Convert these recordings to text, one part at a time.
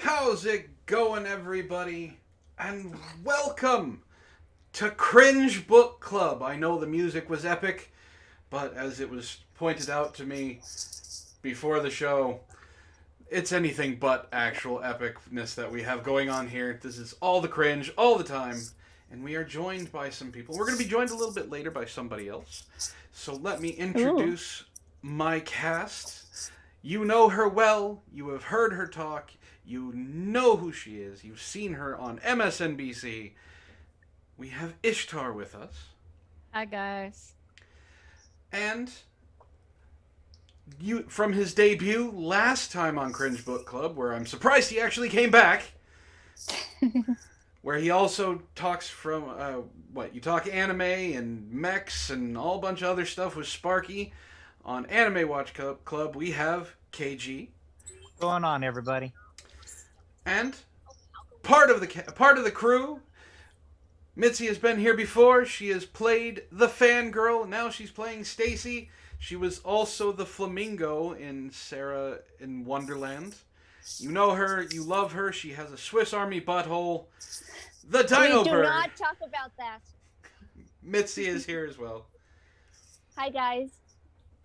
How's it going, everybody? And welcome to Cringe Book Club. I know the music was epic, but as it was pointed out to me before the show, it's anything but actual epicness that we have going on here. This is all the cringe, all the time. And we are joined by some people. We're going to be joined a little bit later by somebody else. So let me introduce my cast. You know her well. You have heard her talk. You know who she is. You've seen her on MSNBC. We have Ishtar with us. Hi, guys. And you from his debut last time on Cringe Book Club, where I'm surprised he actually came back, where he also talks from, you talk anime and mechs and all a bunch of other stuff with Sparky. On Anime Watch Club, we have KG. What's going on, everybody? And part of the crew, Mitzi has been here before. She has played the fangirl, and now she's playing Stacy. She was also the flamingo in Sarah in Wonderland. You know her, you love her. She has a Swiss Army butthole. The Dino We do Bird. not talk about that. Mitzi is here as well. Hi, guys.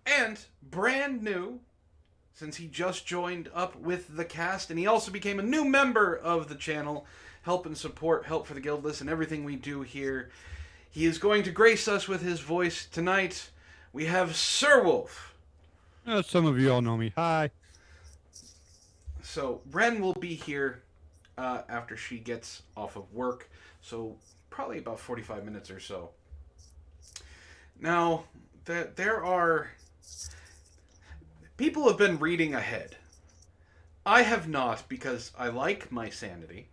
And brand new, since he just joined up with the cast, and he also became a new member of the channel, help and support, help for the guild list and everything we do here. He is going to grace us with his voice tonight. We have Sir Wolf. Some of you all know me. Hi. So Wren will be here after she gets off of work, so probably about 45 minutes or so. Now, there are... People have been reading ahead. I have not, because I like my sanity.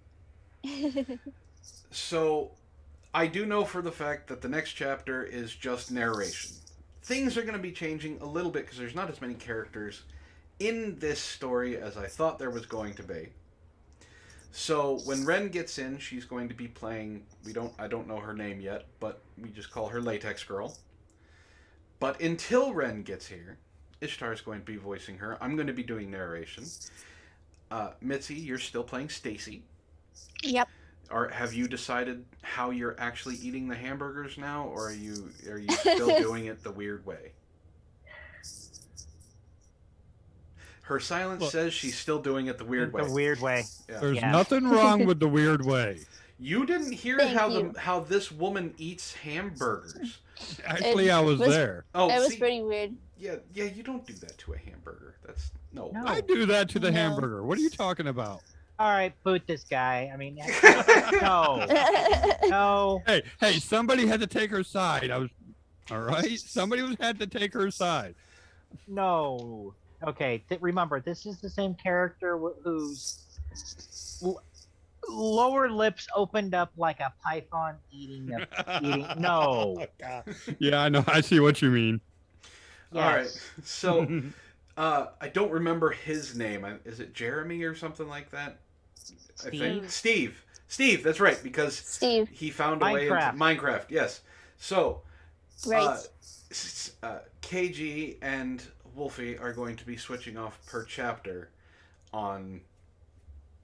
So, I do know for the fact that the next chapter is just narration. Things are going to be changing a little bit, because there's not as many characters in this story as I thought there was going to be. So, when Wren gets in, she's going to be playing... I don't know her name yet, but we just call her Latex Girl. But until Wren gets here... Ishtar is going to be voicing her. I'm going to be doing narration. Mitzi, you're still playing Stacy. Yep. Have you decided how you're actually eating the hamburgers now, or are you still doing it the weird way? Her silence says she's still doing it the weird way. The weird way. Yeah. There's nothing wrong with the weird way. You didn't hear how this woman eats hamburgers. Actually, I was there. Oh, It was pretty weird. Yeah, you don't do that to a hamburger. That's no. I do that to the hamburger. What are you talking about? All right, boot this guy. I mean, no. No. Hey, somebody had to take her side. All right? Somebody had to take her side. No. Okay, remember, this is the same character whose lower lips opened up like a python eating. No. Yeah, I know. I see what you mean. Yes. All right. So, I don't remember his name. Is it Jeremy or something like that? Steve. I think Steve. That's right, because Steve. he found a way into Minecraft. Yes. So, Right. KG and Wolfie are going to be switching off per chapter on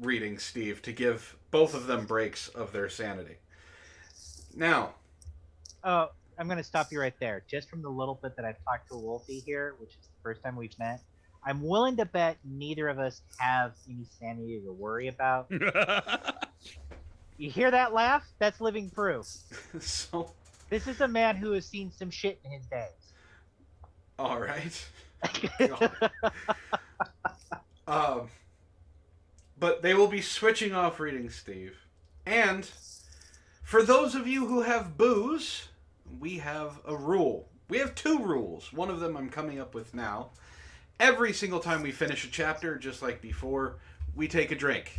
reading Steve to give both of them breaks of their sanity. Now. Oh, I'm going to stop you right there. Just from the little bit that I've talked to Wolfie here, which is the first time we've met, I'm willing to bet neither of us have any sanity to worry about. You hear that laugh? That's living proof. So. This is a man who has seen some shit in his days. All right. But they will be switching off reading Steve. And for those of you who have booze, we have a rule. We have two rules. One of them I'm coming up with now. Every single time we finish a chapter, just like before, we take a drink.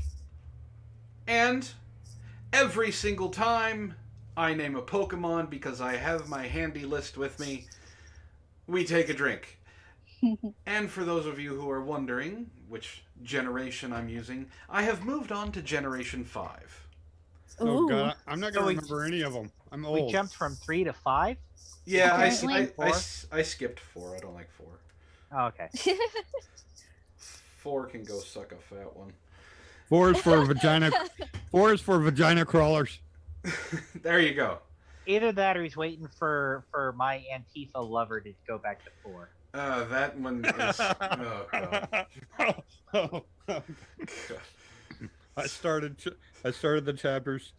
And every single time I name a Pokemon because I have my handy list with me, we take a drink. And for those of you who are wondering which generation I'm using, I have moved on to Generation 5. Oh, God. I'm not going to remember any of them. I'm old. We jumped from 3 to 5? Yeah, Apparently. I skipped 4. I don't like 4. Oh, okay. 4 can go suck a fat one. 4 is for vagina. 4 is for vagina crawlers. There you go. Either that or he's waiting for my Antifa lover to go back to 4. That one is. Oh god. I started the chapters.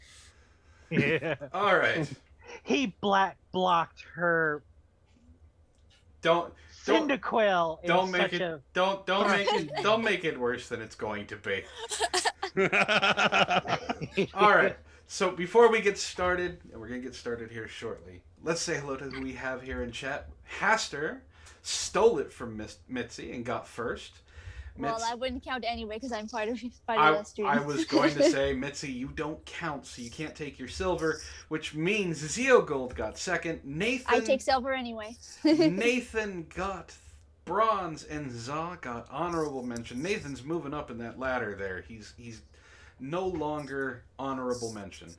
Yeah. All right. He blocked her Don't Cyndaquil. don't make it don't make it worse than it's going to be. All right. So before we get started, and we're gonna get started here shortly, let's say hello to who we have here in chat. Haster stole it from Mitzi and got first. Well, I wouldn't count anyway because I'm part of I the stream. I was going to say, Mitzi, you don't count, so you can't take your silver, which means Zeogold got second. Nathan, I take silver anyway. Nathan got bronze, and Za got honorable mention. Nathan's moving up in that ladder there. He's no longer honorable mention.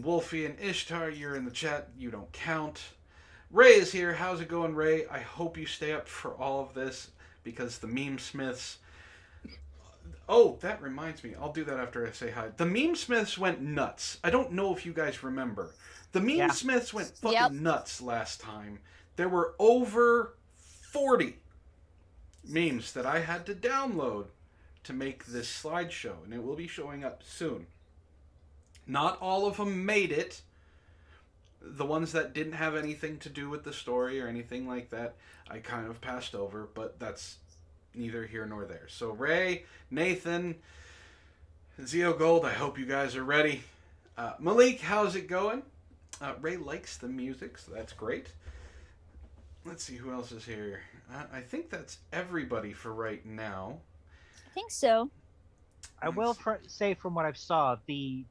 Wolfie and Ishtar, you're in the chat. You don't count. Ray is here. How's it going, Ray? I hope you stay up for all of this, because the Meme Smiths... Oh, that reminds me. I'll do that after I say hi. The Meme Smiths went nuts. I don't know if you guys remember. The Meme Smiths went fucking nuts last time. There were over 40 memes that I had to download to make this slideshow, and it will be showing up soon. Not all of them made it. The ones that didn't have anything to do with the story or anything like that, I kind of passed over, but that's neither here nor there. So Ray, Nathan, Zeogold, I hope you guys are ready. Malik, how's it going? Ray likes the music, so that's great. Let's see who else is here. I think that's everybody for right now. I think so. I will say, from what I saw, the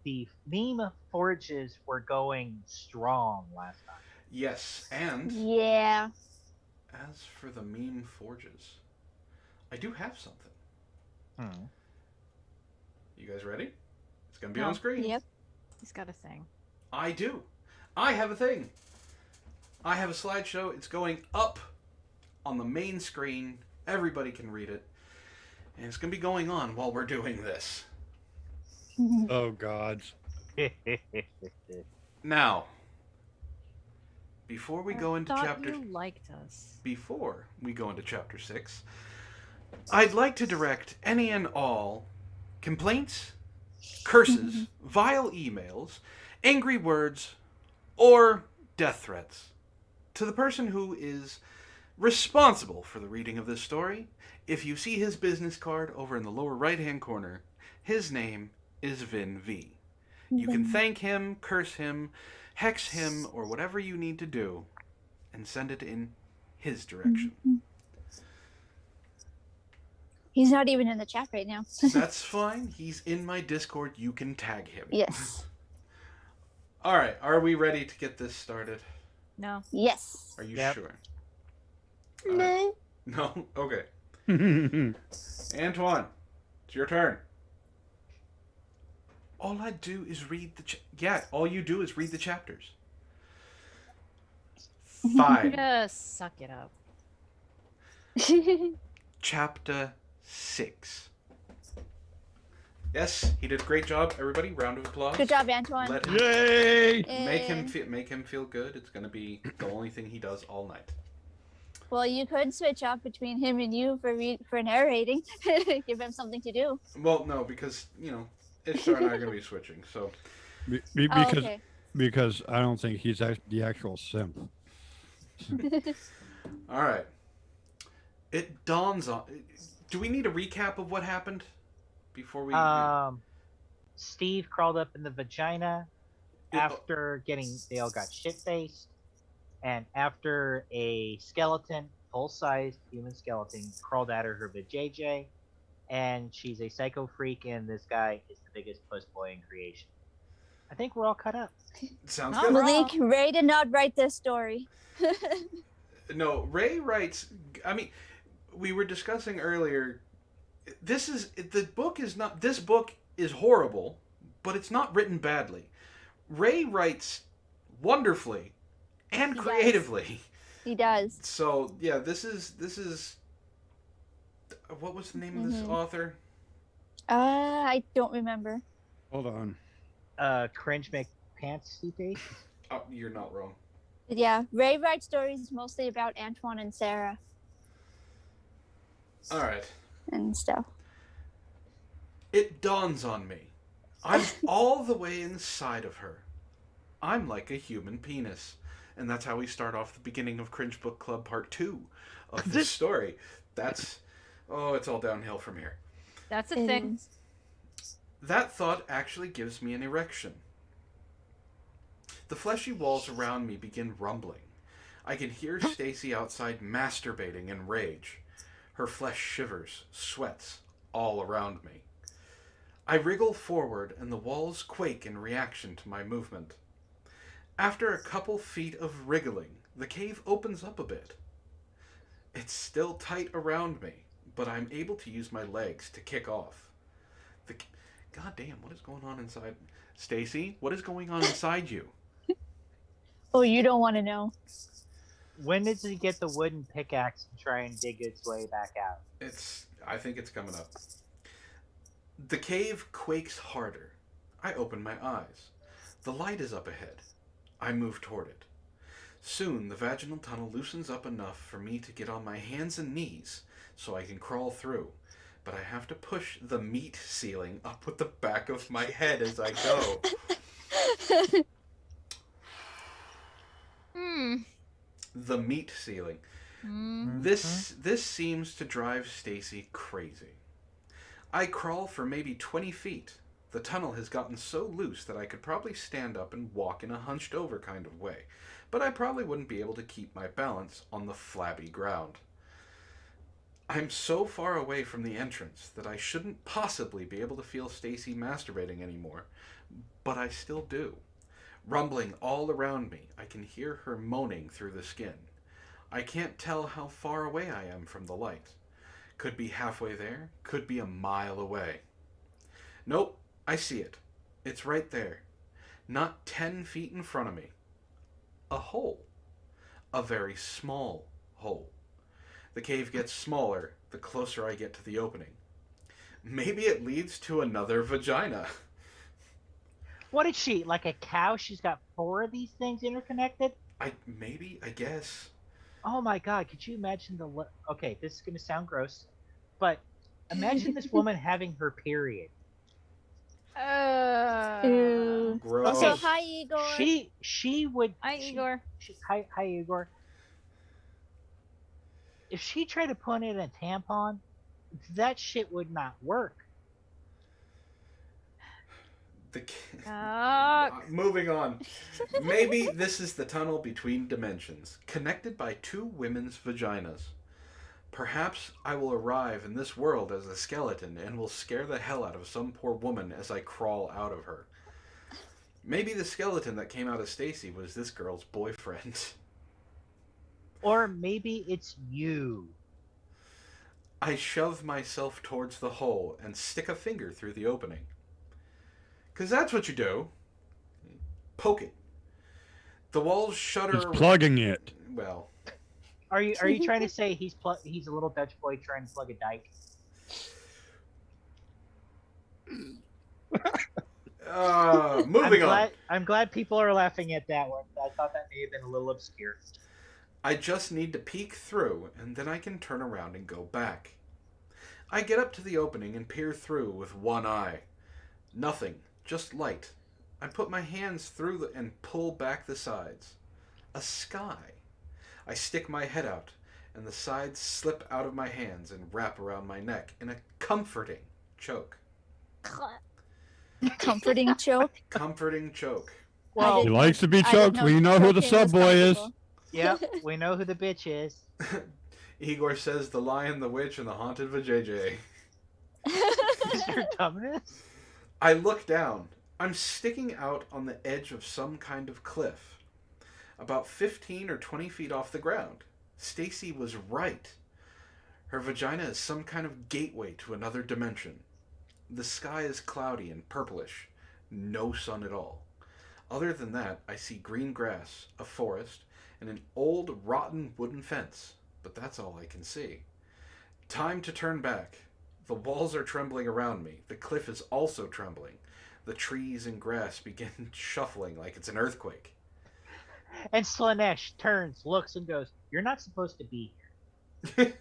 meme forages were going strong last time. Yes, and Yeah. as for the meme forges, I do have something. You guys ready? It's going to be on screen. Yep. He's got a thing. I do. I have a thing. I have a slideshow. It's going up on the main screen. Everybody can read it. And it's going to be going on while we're doing this. Oh God. Now, before we go into Thought chapter... you liked us. Before we go into chapter 6, I'd like to direct any and all complaints, curses, vile emails, angry words, or death threats to the person who is responsible for the reading of this story. If you see his business card over in the lower right-hand corner, his name is Vin V. You can thank him, curse him, hex him, or whatever you need to do, and send it in his direction. He's not even in the chat right now. That's fine. He's in my Discord. You can tag him. Yes. All right. Are we ready to get this started? No. Yes. Are you Yep. sure? No. No? Okay. Antoine, it's your turn. All I do is read the... all you do is read the chapters. Fine. Just suck it up. Chapter 6. Yes, he did a great job, everybody. Round of applause. Good job, Antoine. Let him, Yay! make him feel good. It's going to be the only thing he does all night. Well, you could switch off between him and you for narrating. Give him something to do. Well, no, because, Ishtar and I are going to be switching, so... Because okay. because I don't think he's the actual simp. All right. It dawns on... Do we need a recap of what happened before we... Steve crawled up in the vagina after they all got shit-faced, and after a skeleton, full-sized human skeleton, crawled out of her vajayjay, and she's a psycho freak, and this guy is the biggest puss boy in creation. I think we're all cut up. Sounds Oh, good. Malik, Ray did not write this story. No, Ray writes... I mean, we were discussing earlier... This book is horrible, but it's not written badly. Ray writes wonderfully and He does. creatively. He does. So, yeah, this is... What was the name of this author? I don't remember. Hold on. Cringe McPants face. Oh, you're not wrong. But yeah, Ray writes stories mostly about Antoine and Sarah All right. and stuff. It dawns on me. I'm all the way inside of her. I'm like a human penis. And that's how we start off the beginning of Cringe Book Club Part 2 of this story. That's... Oh, it's all downhill from here. That's a It thing. is. That thought actually gives me an erection. The fleshy walls around me begin rumbling. I can hear Stacy outside masturbating in rage. Her flesh shivers, sweats, all around me. I wriggle forward and the walls quake in reaction to my movement. After a couple feet of wriggling, the cave opens up a bit. It's still tight around me, but I'm able to use my legs to kick off. God damn, what is going on inside? Stacy, what is going on inside you? Oh, you don't want to know. When does he get the wooden pickaxe and try and dig its way back out? I think it's coming up. The cave quakes harder. I open my eyes. The light is up ahead. I move toward it. Soon, the vaginal tunnel loosens up enough for me to get on my hands and knees so I can crawl through. But I have to push the meat ceiling up with the back of my head as I go. The meat ceiling. This seems to drive Stacy crazy. I crawl for maybe 20 feet. The tunnel has gotten so loose that I could probably stand up and walk in a hunched over kind of way, but I probably wouldn't be able to keep my balance on the flabby ground. I'm so far away from the entrance that I shouldn't possibly be able to feel Stacy masturbating anymore, but I still do. Rumbling all around me, I can hear her moaning through the skin. I can't tell how far away I am from the light. Could be halfway there, could be a mile away. Nope, I see it. It's right there. Not 10 feet in front of me. A hole. A very small hole. The cave gets smaller the closer I get to the opening. Maybe it leads to another vagina. What is she, like a cow? She's got 4 of these things interconnected? I guess. Oh my god, could you imagine okay, this is going to sound gross, but imagine this woman having her period. Ew. Gross. Also, hi, Igor. She would... Hi, Igor. Hi, Igor. If she tried to put in a tampon, that shit would not work. Moving on. Maybe this is the tunnel between dimensions, connected by 2 women's vaginas. Perhaps I will arrive in this world as a skeleton and will scare the hell out of some poor woman as I crawl out of her. Maybe the skeleton that came out of Stacy was this girl's boyfriend. Or maybe it's you. I shove myself towards the hole and stick a finger through the opening. 'Cause that's what you do. Poke it. The walls shudder. He's plugging it. Well. Are you trying to say he's a little Dutch boy trying to plug a dyke? Moving on. I'm glad people are laughing at that one. I thought that may have been a little obscure. I just need to peek through, and then I can turn around and go back. I get up to the opening and peer through with one eye. Nothing, just light. I put my hands through and pull back the sides. A sky. I stick my head out, and the sides slip out of my hands and wrap around my neck in a comforting choke. Comforting choke. Comforting choke. Well, He likes to be choked. We know who the sub boy is. Yep, we know who the bitch is. Igor says the Lion, the Witch, and the Haunted Vajayjay. Mr. Dumbness? I look down. I'm sticking out on the edge of some kind of cliff. About 15 or 20 feet off the ground. Stacy was right. Her vagina is some kind of gateway to another dimension. The sky is cloudy and purplish. No sun at all. Other than that, I see green grass, a forest, and an old, rotten wooden fence. But that's all I can see. Time to turn back. The walls are trembling around me. The cliff is also trembling. The trees and grass begin shuffling like it's an earthquake. And Slanesh turns, looks, and goes, "You're not supposed to be here."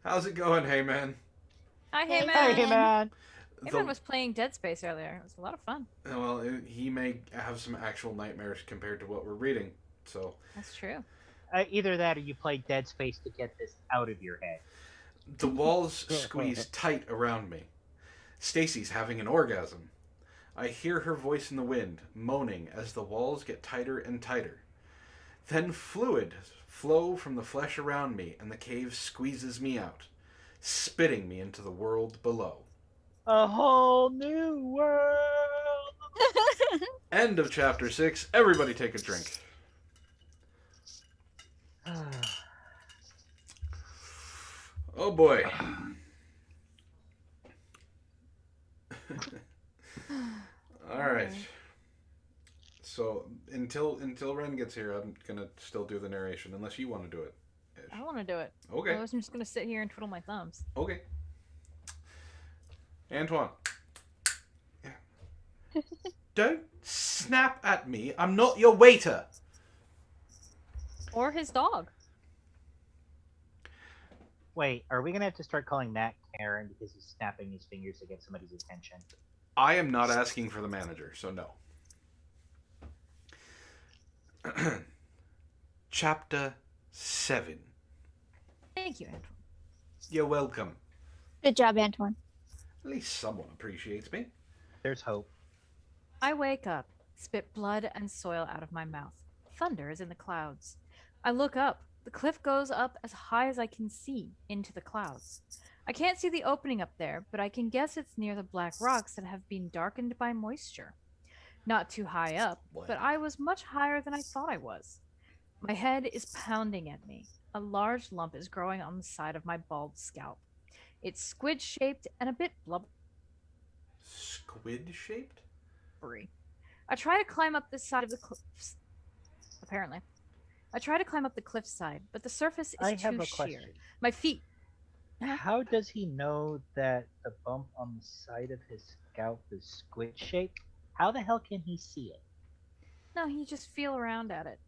How's it going, hey man? Hi, Hey, hey Hey, man. man. Heyman was playing Dead Space earlier. It was a lot of fun. Well, he may have some actual nightmares compared to what we're reading, so... That's true. Either that or you play Dead Space to get this out of your head. The walls squeeze tight around me. Stacy's having an orgasm. I hear her voice in the wind, moaning as the walls get tighter and tighter. Then fluid flow from the flesh around me, and the cave squeezes me out, spitting me into the world below. A whole new world. End of chapter 6. Everybody take a drink. Oh boy. Alright. So until Wren gets here, I'm gonna still do the narration, unless you want to do it. I want to do it. Okay. Otherwise, I'm just going to sit here and twiddle my thumbs. Okay. Antoine. Yeah. Don't snap at me. I'm not your waiter. Or his dog. Wait, are we going to have to start calling Matt Karen because he's snapping his fingers to get somebody's attention? I am not asking for the manager, so no. Chapter 7. Thank you, Antoine. You're welcome. Good job, Antoine. At least someone appreciates me. There's hope. I wake up, spit blood and soil out of my mouth. Thunder is in the clouds. I look up. The cliff goes up as high as I can see into the clouds. I can't see the opening up there, but I can guess it's near the black rocks that have been darkened by moisture. Not too high up, but I was much higher than I thought I was. My head is pounding at me. A large lump is growing on the side of my bald scalp. It's squid-shaped and a bit blubbery. Squid-shaped? I try to climb up the side of the cliffs. Apparently. I try to climb up the cliffside, but the surface is too sheer. My feet... How does he know that the bump on the side of his scalp is squid-shaped? How the hell can he see it? No, you just feel around at it.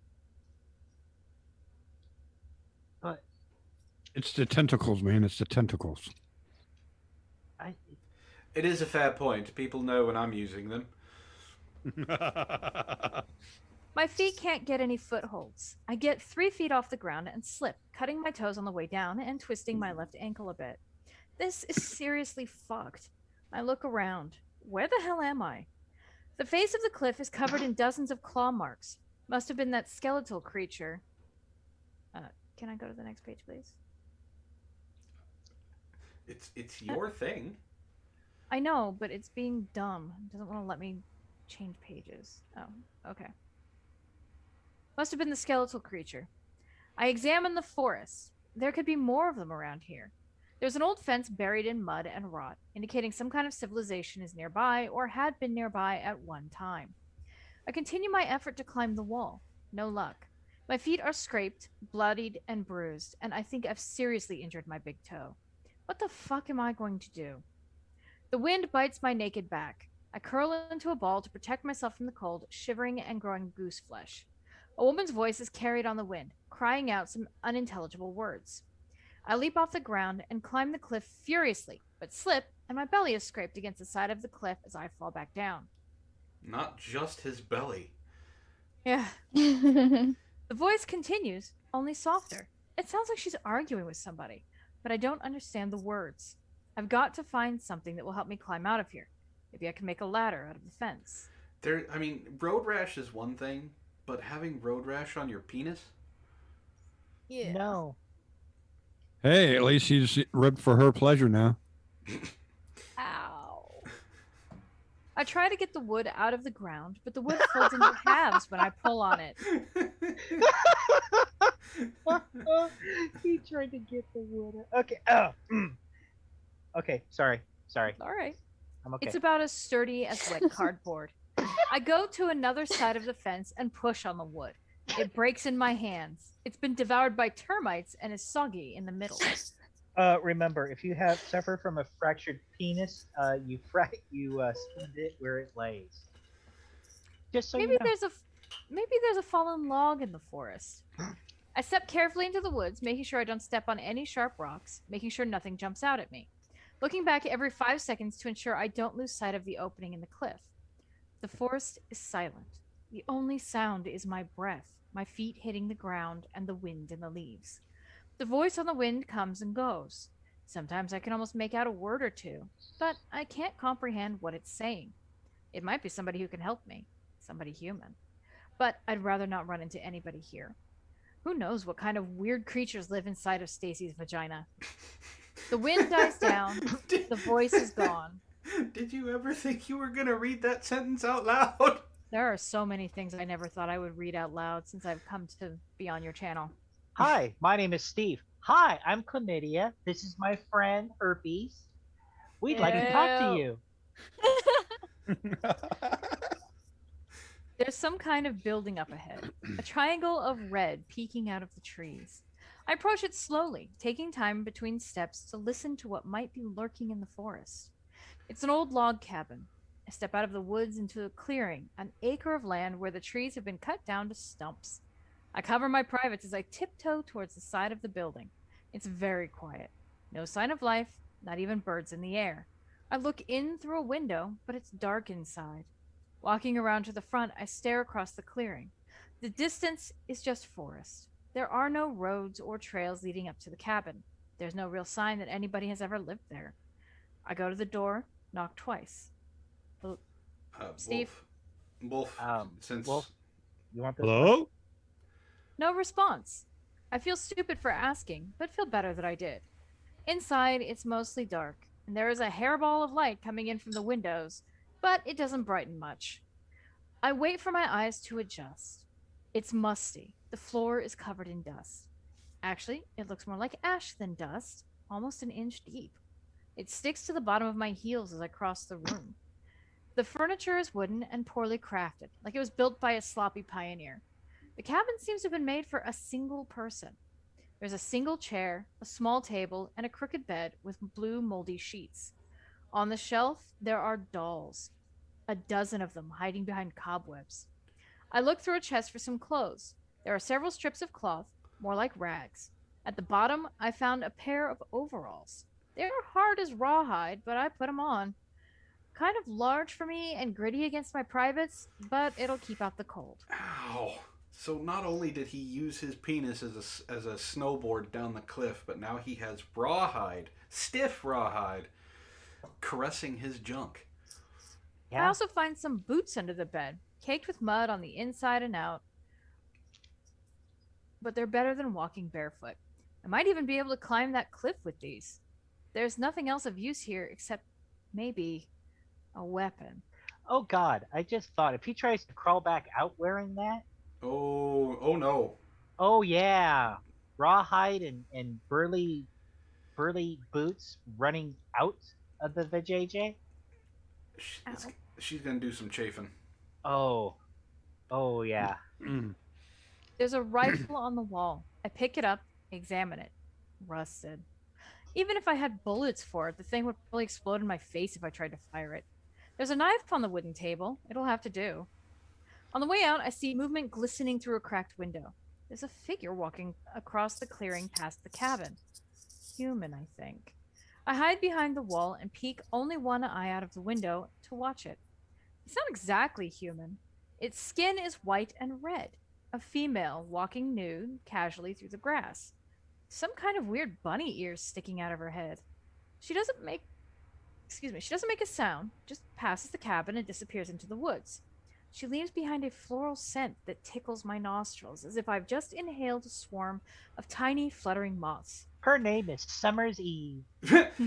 But It's the tentacles, man. It's the tentacles. It is a fair point. People know when I'm using them. My feet can't get any footholds. I get 3 feet off the ground and slip, cutting my toes on the way down and twisting my left ankle a bit. This is seriously fucked. I look around. Where the hell am I? The face of the cliff is covered in dozens of claw marks. Must have been that skeletal creature. Can I go to the next page, please? It's your thing. I know, but it's being dumb. It doesn't want to let me change pages. Oh, okay. Must have been the skeletal creature. I examine the forest. There could be more of them around here. There's an old fence buried in mud and rot, indicating some kind of civilization is nearby or had been nearby at one time. I continue my effort to climb the wall. No luck. My feet are scraped, bloodied, and bruised, and I think I've seriously injured my big toe. What the fuck am I going to do? The wind bites my naked back. I curl into a ball to protect myself from the cold, shivering and growing goose flesh. A woman's voice is carried on the wind, crying out some unintelligible words. I leap off the ground and climb the cliff furiously, but slip, and my belly is scraped against the side of the cliff as I fall back down. Not just his belly. Yeah. The voice continues, only softer. It sounds like she's arguing with somebody, but I don't understand the words. I've got to find something that will help me climb out of here. Maybe I can make a ladder out of the fence. Road rash is one thing, but having road rash on your penis? Yeah. No. Hey, at least she's ripped for her pleasure now. Ow. I try to get the wood out of the ground, but the wood folds into halves when I pull on it. He tried to get the wood. Okay. Okay. Sorry. All right. I'm okay. It's about as sturdy as wet cardboard. I go to another side of the fence and push on the wood. It breaks in my hands. It's been devoured by termites and is soggy in the middle. Remember, if you suffer from a fractured penis, you spend it where it lays. Just so Maybe you know. there's a fallen log in the forest. I step carefully into the woods, making sure I don't step on any sharp rocks, making sure nothing jumps out at me. Looking back every 5 seconds to ensure I don't lose sight of the opening in the cliff. The forest is silent. The only sound is my breath, my feet hitting the ground, and the wind in the leaves. The voice on the wind comes and goes. Sometimes I can almost make out a word or two, but I can't comprehend what it's saying. It might be somebody who can help me, somebody human. But I'd rather not run into anybody here. Who knows what kind of weird creatures live inside of Stacy's vagina? The wind dies down. The voice is gone. Did you ever think you were going to read that sentence out loud? There are so many things I never thought I would read out loud since I've come to be on your channel. Hi, my name is Steve. Hi, I'm Chlamydia. This is my friend Herpes. We'd like to talk to you. There's some kind of building up ahead, a triangle of red peeking out of the trees. I approach it slowly, taking time between steps to listen to what might be lurking in the forest. It's an old log cabin. I step out of the woods into a clearing, an acre of land where the trees have been cut down to stumps. I cover my privates as I tiptoe towards the side of the building. It's very quiet. No sign of life, not even birds in the air. I look in through a window, but it's dark inside. Walking around to the front, I stare across the clearing. The distance is just forest. There are no roads or trails leading up to the cabin. There's no real sign that anybody has ever lived there. I go to the door, knock twice. Steve? Wolf. Since... Wolf, you want this? Hello? No response. I feel stupid for asking, but feel better that I did. Inside, it's mostly dark, and there is a hairball of light coming in from the windows, but it doesn't brighten much. I wait for my eyes to adjust. It's musty. The floor is covered in dust. Actually, it looks more like ash than dust, almost an inch deep. It sticks to the bottom of my heels as I cross the room. The furniture is wooden and poorly crafted, like it was built by a sloppy pioneer. The cabin seems to have been made for a single person. There's a single chair, a small table, and a crooked bed with blue moldy sheets. On the shelf, there are dolls, a dozen of them hiding behind cobwebs. I look through a chest for some clothes. There are several strips of cloth, more like rags. At the bottom, I found a pair of overalls. They're hard as rawhide, but I put them on. Kind of large for me and gritty against my privates, but it'll keep out the cold. Ow. So not only did he use his penis as a snowboard down the cliff, but now he has rawhide, stiff rawhide, caressing his junk. I Yeah. also find some boots under the bed, caked with mud on the inside and out. But they're better than walking barefoot. I might even be able to climb that cliff with these. There's nothing else of use here except maybe a weapon. Oh God, I just thought if he tries to crawl back out wearing that, Oh no. oh yeah, rawhide and burly boots running out of the vajayjay. She's gonna do some chafing. Oh yeah. There's a rifle on the wall. I pick it up, examine it. Rusted. Even if I had bullets for it, the thing would probably explode in my face if I tried to fire it. There's a knife on the wooden table. It'll have to do. On the way out, I see movement glistening through a cracked window. There's a figure walking across the clearing past the cabin. Human, I think. I hide behind the wall and peek only one eye out of the window to watch it. It's not exactly human. Its skin is white and red. A female walking nude casually through the grass. Some kind of weird bunny ears sticking out of her head. She doesn't make a sound, just passes the cabin and disappears into the woods. She leaves behind a floral scent that tickles my nostrils, as if I've just inhaled a swarm of tiny fluttering moths. Her name is Summer's Eve. It's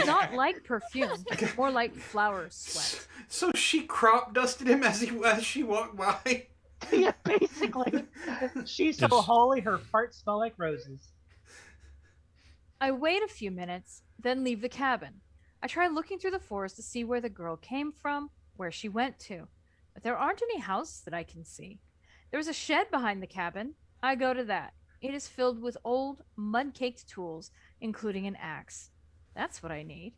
not like perfume, more like flower sweat. So she crop dusted him as she walked by. Yeah, basically. She's so It's- holy, her farts smell like roses. I wait a few minutes, then leave the cabin. I try looking through the forest to see where the girl came from, where she went to, but there aren't any houses that I can see. There was a shed behind the cabin. I go to that. It is filled with old, mud-caked tools, including an axe. That's what I need.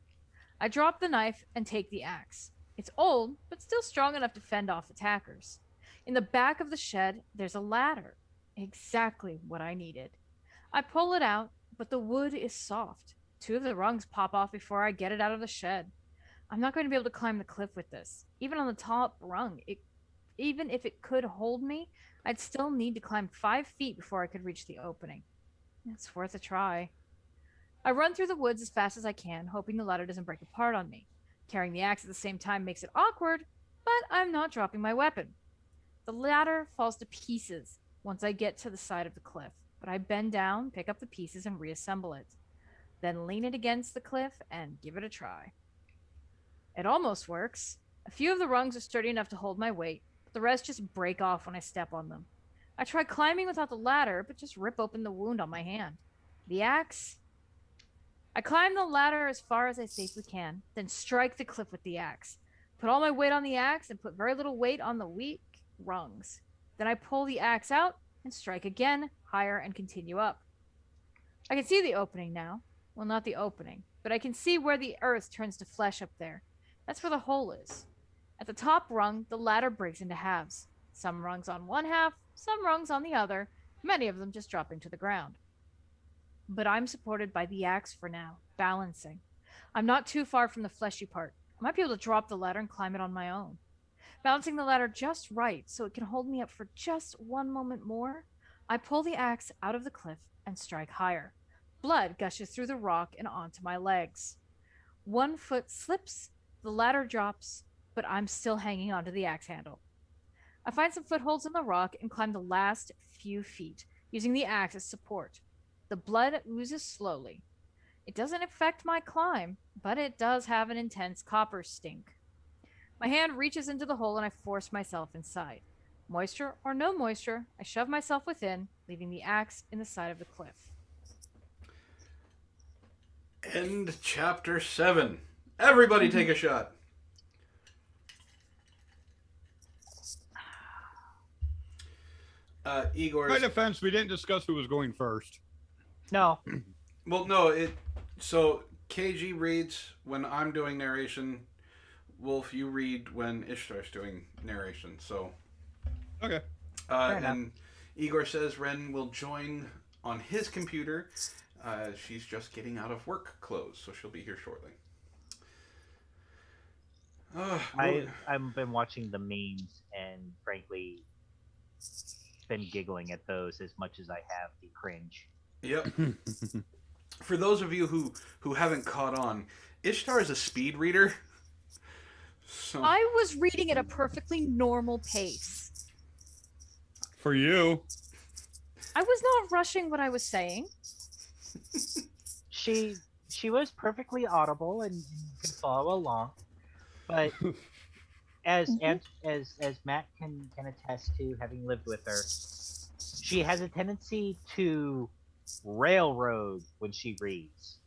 I drop the knife and take the axe. It's old, but still strong enough to fend off attackers. In the back of the shed, there's a ladder. Exactly what I needed. I pull it out, but the wood is soft. Two of the rungs pop off before I get it out of the shed. I'm not going to be able to climb the cliff with this. Even on the top rung, even if it could hold me, I'd still need to climb 5 feet before I could reach the opening. It's worth a try. I run through the woods as fast as I can, hoping the ladder doesn't break apart on me. Carrying the axe at the same time makes it awkward, but I'm not dropping my weapon. The ladder falls to pieces once I get to the side of the cliff, but I bend down, pick up the pieces, and reassemble it. Then lean it against the cliff and give it a try. It almost works. A few of the rungs are sturdy enough to hold my weight, but the rest just break off when I step on them. I try climbing without the ladder, but just rip open the wound on my hand. The axe? I climb the ladder as far as I safely can, then strike the cliff with the axe. Put all my weight on the axe and put very little weight on the weak rungs. Then I pull the axe out and strike again, higher, and continue up. I can see the opening now. Well, not the opening, but I can see where the earth turns to flesh up there. That's where the hole is. At the top rung, the ladder breaks into halves. Some rungs on one half, some rungs on the other, many of them just dropping to the ground. But I'm supported by the axe for now, balancing. I'm not too far from the fleshy part. I might be able to drop the ladder and climb it on my own. Balancing the ladder just right so it can hold me up for just one moment more, I pull the axe out of the cliff and strike higher. Blood gushes through the rock and onto my legs. One foot slips, the ladder drops, but I'm still hanging onto the axe handle. I find some footholds in the rock and climb the last few feet, using the axe as support. The blood oozes slowly. It doesn't affect my climb, but it does have an intense copper stink. My hand reaches into the hole and I force myself inside. Moisture or no moisture, I shove myself within, leaving the axe in the side of the cliff. End chapter 7. Everybody take a shot. Igor. My defense, we didn't discuss who was going first. No. Well, no. So KG reads when I'm doing narration. Wolf, you read when Ishtar's doing narration. So. Okay. And Igor says Wren will join on his computer. She's just getting out of work clothes, so she'll be here shortly. I've been watching the memes and frankly been giggling at those as much as I have the cringe. Yep. For those of you who haven't caught on, Ishtar is a speed reader. So I was reading at a perfectly normal pace. For you. I was not rushing what I was saying. She was perfectly audible and could follow along, but as Matt can attest to, having lived with her, she has a tendency to railroad when she reads.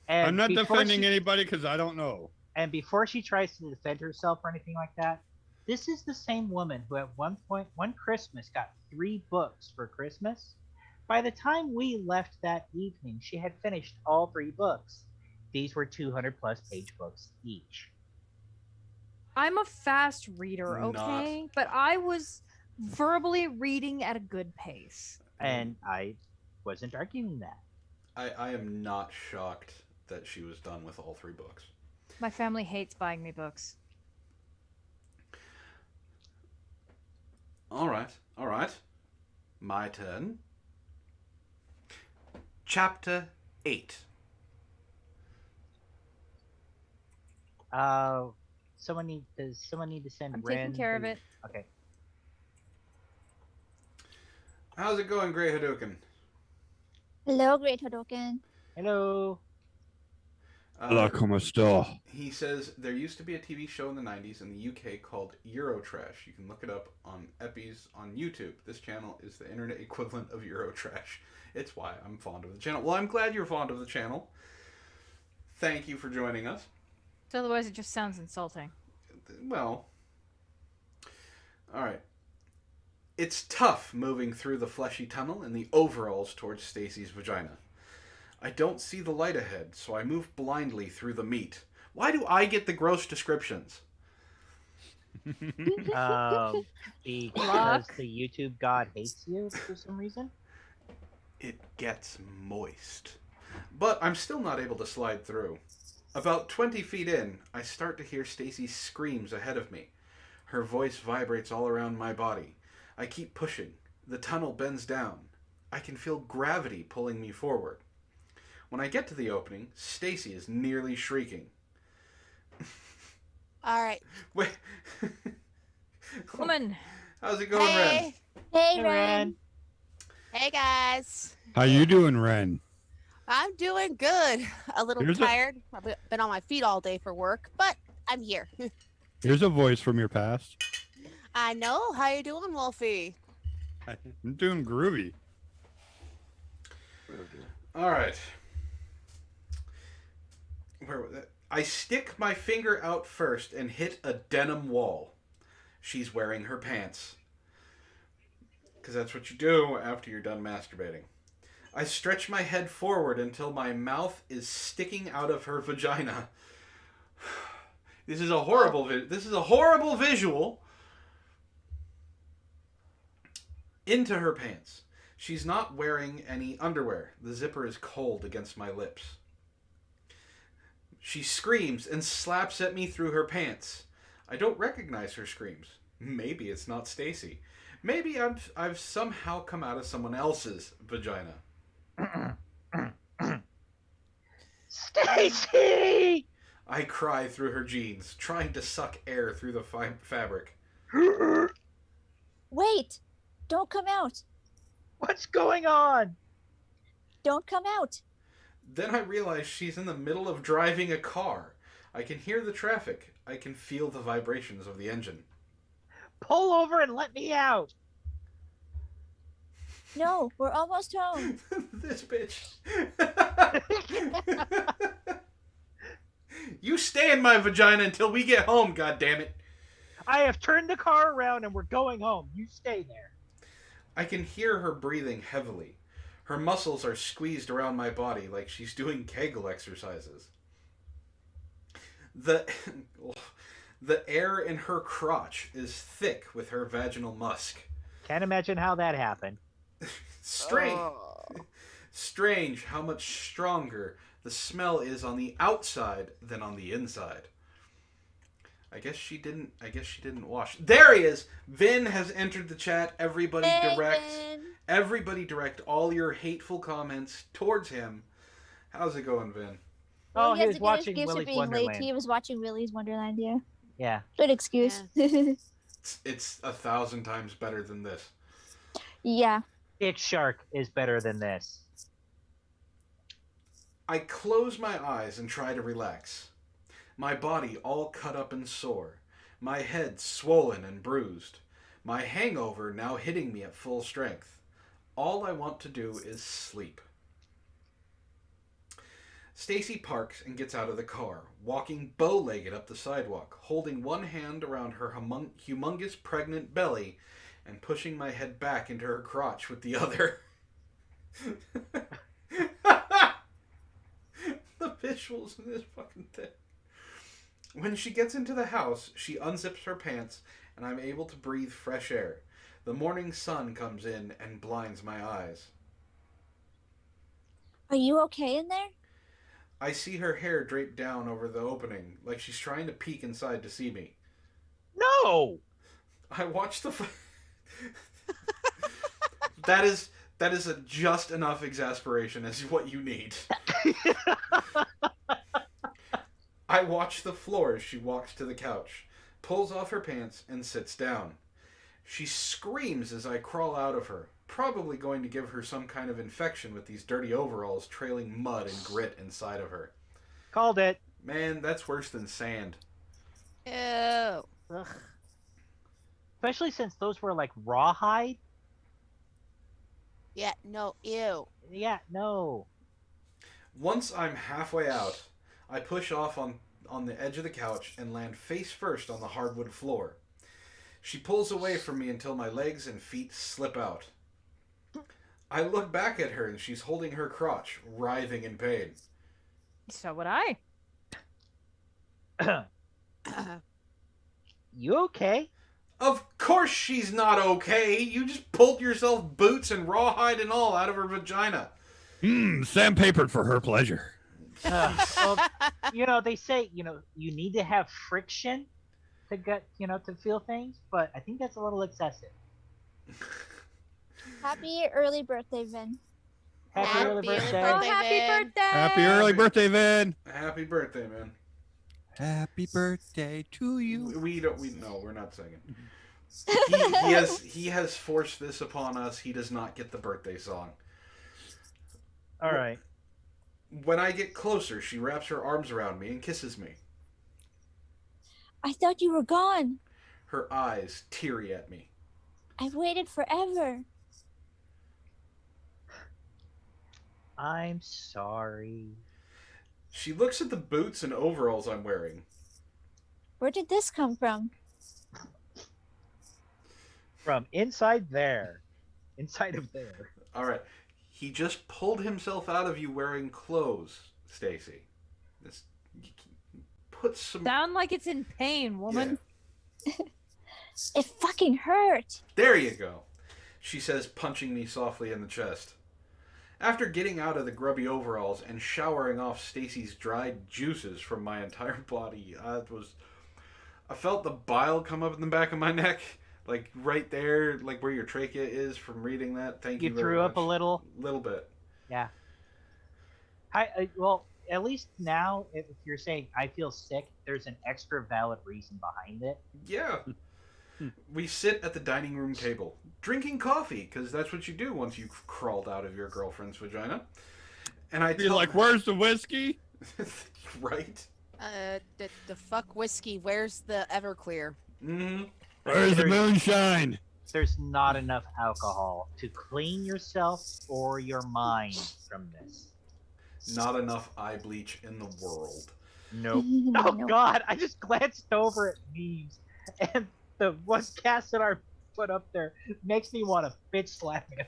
And I'm not before defending she- anybody because I don't know. And before she tries to defend herself or anything like that, this is the same woman who at one Christmas got 3 books for Christmas. By the time we left that evening, she had finished all 3 books. These were 200+ page books each. I'm a fast reader, okay? But I was verbally reading at a good pace. And I wasn't arguing that. I am not shocked that she was done with all 3 books. My family hates buying me books. All right. My turn. Chapter 8. Does someone need to send I'm Wren? taking care of it. Okay. How's it going, Grey Hadouken? Hello, Great Hadoken. Hello. Hola, como está? He says there used to be a TV show in the 90s in the UK called Eurotrash. You can look it up on Eppies on YouTube. This channel is the internet equivalent of Eurotrash. It's why I'm fond of the channel. Well, I'm glad you're fond of the channel. Thank you for joining us. So otherwise it just sounds insulting. Well, Alright. It's tough moving through the fleshy tunnel in the overalls towards Stacy's vagina. I don't see the light ahead, so I move blindly through the meat. Why do I get the gross descriptions? Because the YouTube god hates you for some reason. It gets moist. But I'm still not able to slide through. About 20 feet in, I start to hear Stacy's screams ahead of me. Her voice vibrates all around my body. I keep pushing. The tunnel bends down. I can feel gravity pulling me forward. When I get to the opening, Stacy is nearly shrieking. All right. Wait. Woman. How's it going, Ren? Hey. Hey, Hey, Ren. Ren. Hey, guys. How you doing, Ren? I'm doing good. A little Here's a- tired. I've been on my feet all day for work, but I'm here. Here's a voice from your past. I know. How you doing, Wolfie? I'm doing groovy. All right. Where was that? I stick my finger out first and hit a denim wall. She's wearing her pants. Because that's what you do after you're done masturbating. I stretch my head forward until my mouth is sticking out of her vagina. This is a horrible visual. Into her pants. She's not wearing any underwear. The zipper is cold against my lips. She screams and slaps at me through her pants. I don't recognize her screams. Maybe it's not Stacy. Maybe I've somehow come out of someone else's vagina. Stacy! I cry through her jeans, trying to suck air through the fabric. Wait! Don't come out! What's going on? Don't come out! Then I realize she's in the middle of driving a car. I can hear the traffic. I can feel the vibrations of the engine. Pull over and let me out. No, we're almost home. This bitch. You stay in my vagina until we get home, goddammit. I have turned the car around and we're going home. You stay there. I can hear her breathing heavily. Her muscles are squeezed around my body like she's doing Kegel exercises. The air in her crotch is thick with her vaginal musk. Can't imagine how that happened. Strange how much stronger the smell is on the outside than on the inside. I guess she didn't wash. There he is. Vin has entered the chat. Everybody direct all your hateful comments towards him. How's it going, Vin? Oh, Well, he has was to get watching his gifts for Willy's being Wonderland. late. He was watching Willy's Wonderland, yeah. Yeah. Good excuse. It's 1,000 times better than this. Yeah. Dick Shark is better than this. I close my eyes and try to relax. My body all cut up and sore. My head swollen and bruised. My hangover now hitting me at full strength. All I want to do is sleep. Stacy parks and gets out of the car, walking bow-legged up the sidewalk, holding one hand around her humongous pregnant belly and pushing my head back into her crotch with the other. The visuals in this fucking thing. When she gets into the house, she unzips her pants and I'm able to breathe fresh air. The morning sun comes in and blinds my eyes. Are you okay in there? I see her hair draped down over the opening, like she's trying to peek inside to see me. No! I watch the... That is a just enough exasperation as what you need. I watch the floor as she walks to the couch, pulls off her pants, and sits down. She screams as I crawl out of her, probably going to give her some kind of infection with these dirty overalls trailing mud and grit inside of her. Called it. Man, that's worse than sand. Ew. Ugh. Especially since those were like rawhide. Yeah, no, ew. Yeah, no. Once I'm halfway out, I push off on the edge of the couch and land face first on the hardwood floor. She pulls away from me until my legs and feet slip out. I look back at her and she's holding her crotch, writhing in pain. So would I. You okay? Of course she's not okay. You just pulled yourself boots and rawhide and all out of her vagina. Sandpapered for her pleasure. Well, they say, you need to have friction to get, to feel things, but I think that's a little excessive. Happy early birthday, Vin. Happy early birthday. Oh, happy Vin. birthday! Happy early birthday, Vin. Happy birthday, man. Happy birthday to you. We're not singing. He has forced this upon us. He does not get the birthday song. All right. When I get closer, she wraps her arms around me and kisses me. I thought you were gone. Her eyes teary at me. I've waited forever. I'm sorry. She looks at the boots and overalls I'm wearing. Where did this come from? From inside there. Inside of there. All right. He just pulled himself out of you wearing clothes, Stacy. Put some... Sound like it's in pain, woman. Yeah. It fucking hurt. There you go, she says, punching me softly in the chest. After getting out of the grubby overalls and showering off Stacy's dried juices from my entire body, I felt the bile come up in the back of my neck, like right there, like where your trachea is from reading that. Thank you very much. You threw up a little? Little bit. Yeah. Well, at least now, if you're saying I feel sick, there's an extra valid reason behind it. Yeah. We sit at the dining room table, drinking coffee, because that's what you do once you've crawled out of your girlfriend's vagina. And I You're like, where's the whiskey? Right? The fuck whiskey. Where's the Everclear? Mm-hmm. Where's the moonshine? There's not enough alcohol to clean yourself or your mind from this. Not enough eye bleach in the world. Nope. Oh God! I just glanced over at memes, and the one cast that I put up there makes me want to bitch slap him.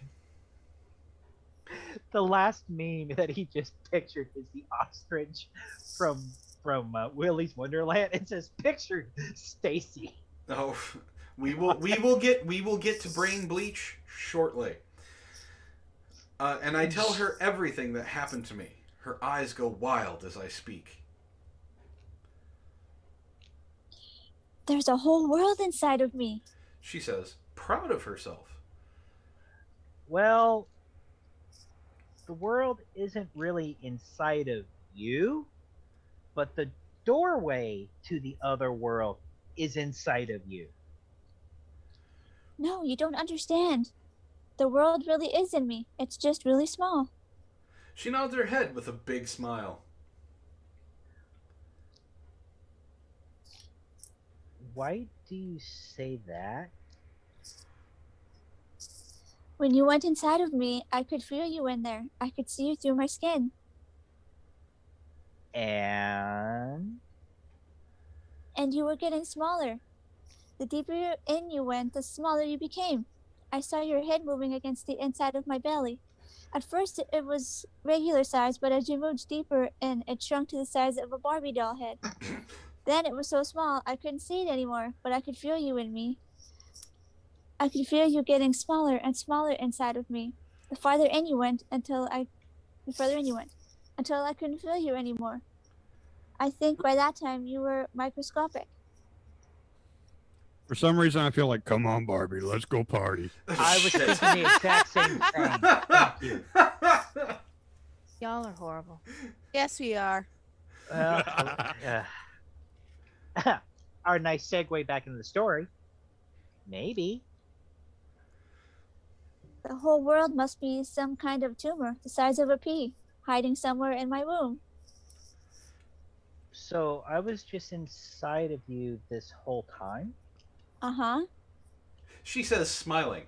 The last meme that he just pictured is the ostrich from Willy's Wonderland. It says, "Picture Stacy." Oh, we will get to brain bleach shortly. And I tell her everything that happened to me. Her eyes go wild as I speak. There's a whole world inside of me. She says, proud of herself. Well, the world isn't really inside of you, but the doorway to the other world is inside of you. No, you don't understand. The world really is in me. It's just really small. She nods her head with a big smile. Why do you say that? When you went inside of me, I could feel you in there. I could see you through my skin. And You were getting smaller. The deeper in you went, the smaller you became. I saw your head moving against the inside of my belly. At first, it was regular size, but as you moved deeper in, it shrunk to the size of a Barbie doll head. Then it was so small, I couldn't see it anymore, but I could feel you in me. I could feel you getting smaller and smaller inside of me. The farther in you went until I couldn't feel you anymore. I think by that time you were microscopic. For some reason, I feel like, come on, Barbie, let's go party. I was thinking the exact same thing. Thank you. Y'all are horrible. Yes, we are. Our nice segue back into the story. Maybe. The whole world must be some kind of tumor the size of a pea, hiding somewhere in my womb. So I was just inside of you this whole time? Uh-huh. She says, smiling.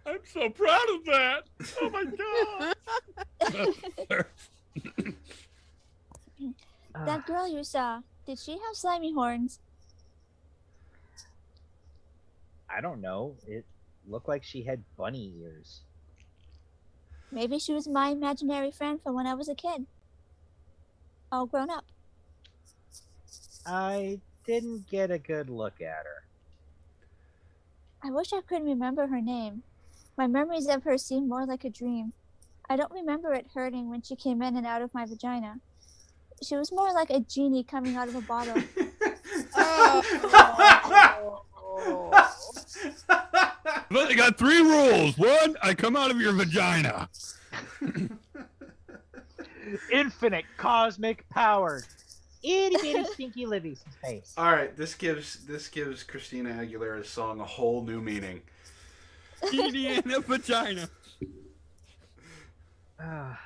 I'm so proud of that. Oh my God. That girl you saw, did she have slimy horns? I don't know. It looked like she had bunny ears. Maybe she was my imaginary friend from when I was a kid. All grown up. I didn't get a good look at her. I wish I could remember her name. My memories of her seem more like a dream. I don't remember it hurting when she came in and out of my vagina. She was more like a genie coming out of a bottle. But they got 3 rules. 1, I come out of your vagina. Infinite cosmic power. Itty bitty stinky livy space. All right, this gives Christina Aguilera's song a whole new meaning. Genie in a vagina. A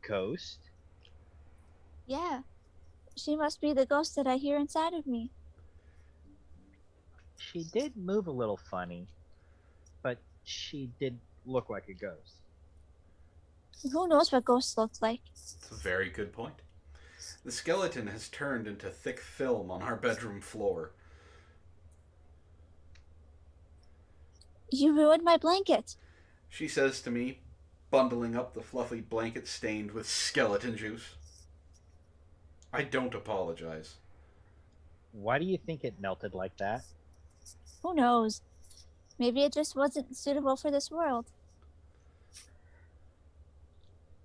ghost? Yeah. She must be the ghost that I hear inside of me. She did move a little funny, but she did look like a ghost. Who knows what ghosts look like? It's a very good point. The skeleton has turned into thick film on our bedroom floor. You ruined my blanket. She says to me, bundling up the fluffy blanket stained with skeleton juice. I don't apologize. Why do you think it melted like that? Who knows? Maybe it just wasn't suitable for this world.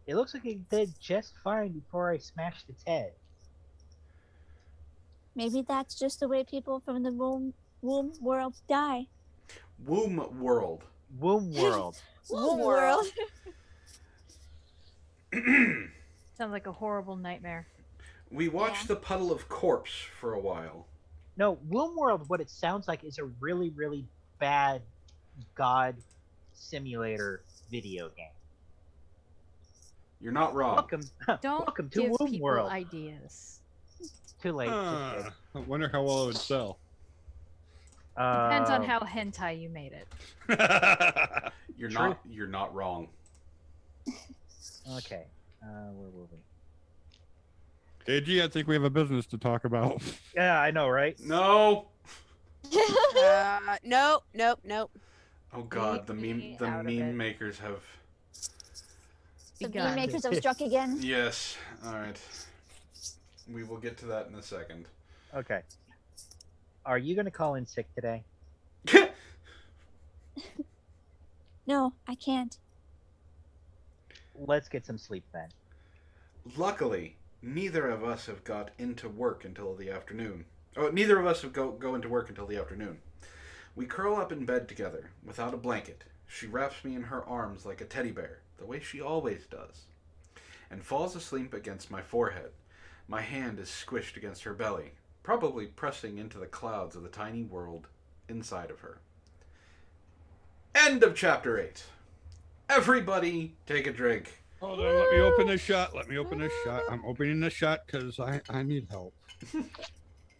It looks like it did just fine before I smashed its head. Maybe that's just the way people from the womb world die. Womb world. Womb world. Womb world. Sounds like a horrible nightmare. We watched Yeah. the puddle of corpse for a while. No, Womb World, what it sounds like is a really, really bad God simulator video game. You're not wrong. Welcome, Don't welcome to give Womb people World. ideas. Too late. I wonder how well it would sell. Depends on how hentai you made it. You're True. not wrong. Okay, where were we? AG, I think we have a business to talk about. Yeah, I know, right? No. Nope. Oh God, the Leave me meme out of it. makers have. The Begun. bean makers have struck again. Yes. All right. We will get to that in a second. Okay. Are you gonna call in sick today? No, I can't. Let's get some sleep then. Luckily, neither of us have got into work until the afternoon. Oh, neither of us have go into work until the afternoon. We curl up in bed together, without a blanket. She wraps me in her arms like a teddy bear, the way she always does, and falls asleep against my forehead. My hand is squished against her belly, probably pressing into the clouds of the tiny world inside of her. End of chapter 8. Everybody take a drink. Hold on, let me open this shot. I'm opening this shot because I need help.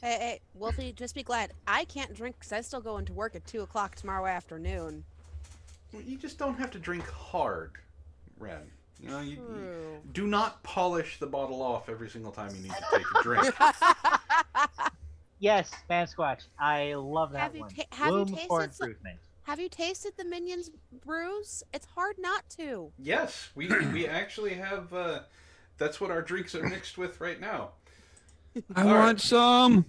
Hey, Wolfie, just be glad. I can't drink because I still go into work at 2 o'clock tomorrow afternoon. Well, you just don't have to drink hard, Wren. You know, you True. do not polish the bottle off every single time you need to take a drink. Yes, Man Squatch. I love that Have you one. have you Room for tasted some- improvement. Have you tasted the Minions brews? It's hard not to. Yes, we actually have. That's what our drinks are mixed with right now. I All right. want some.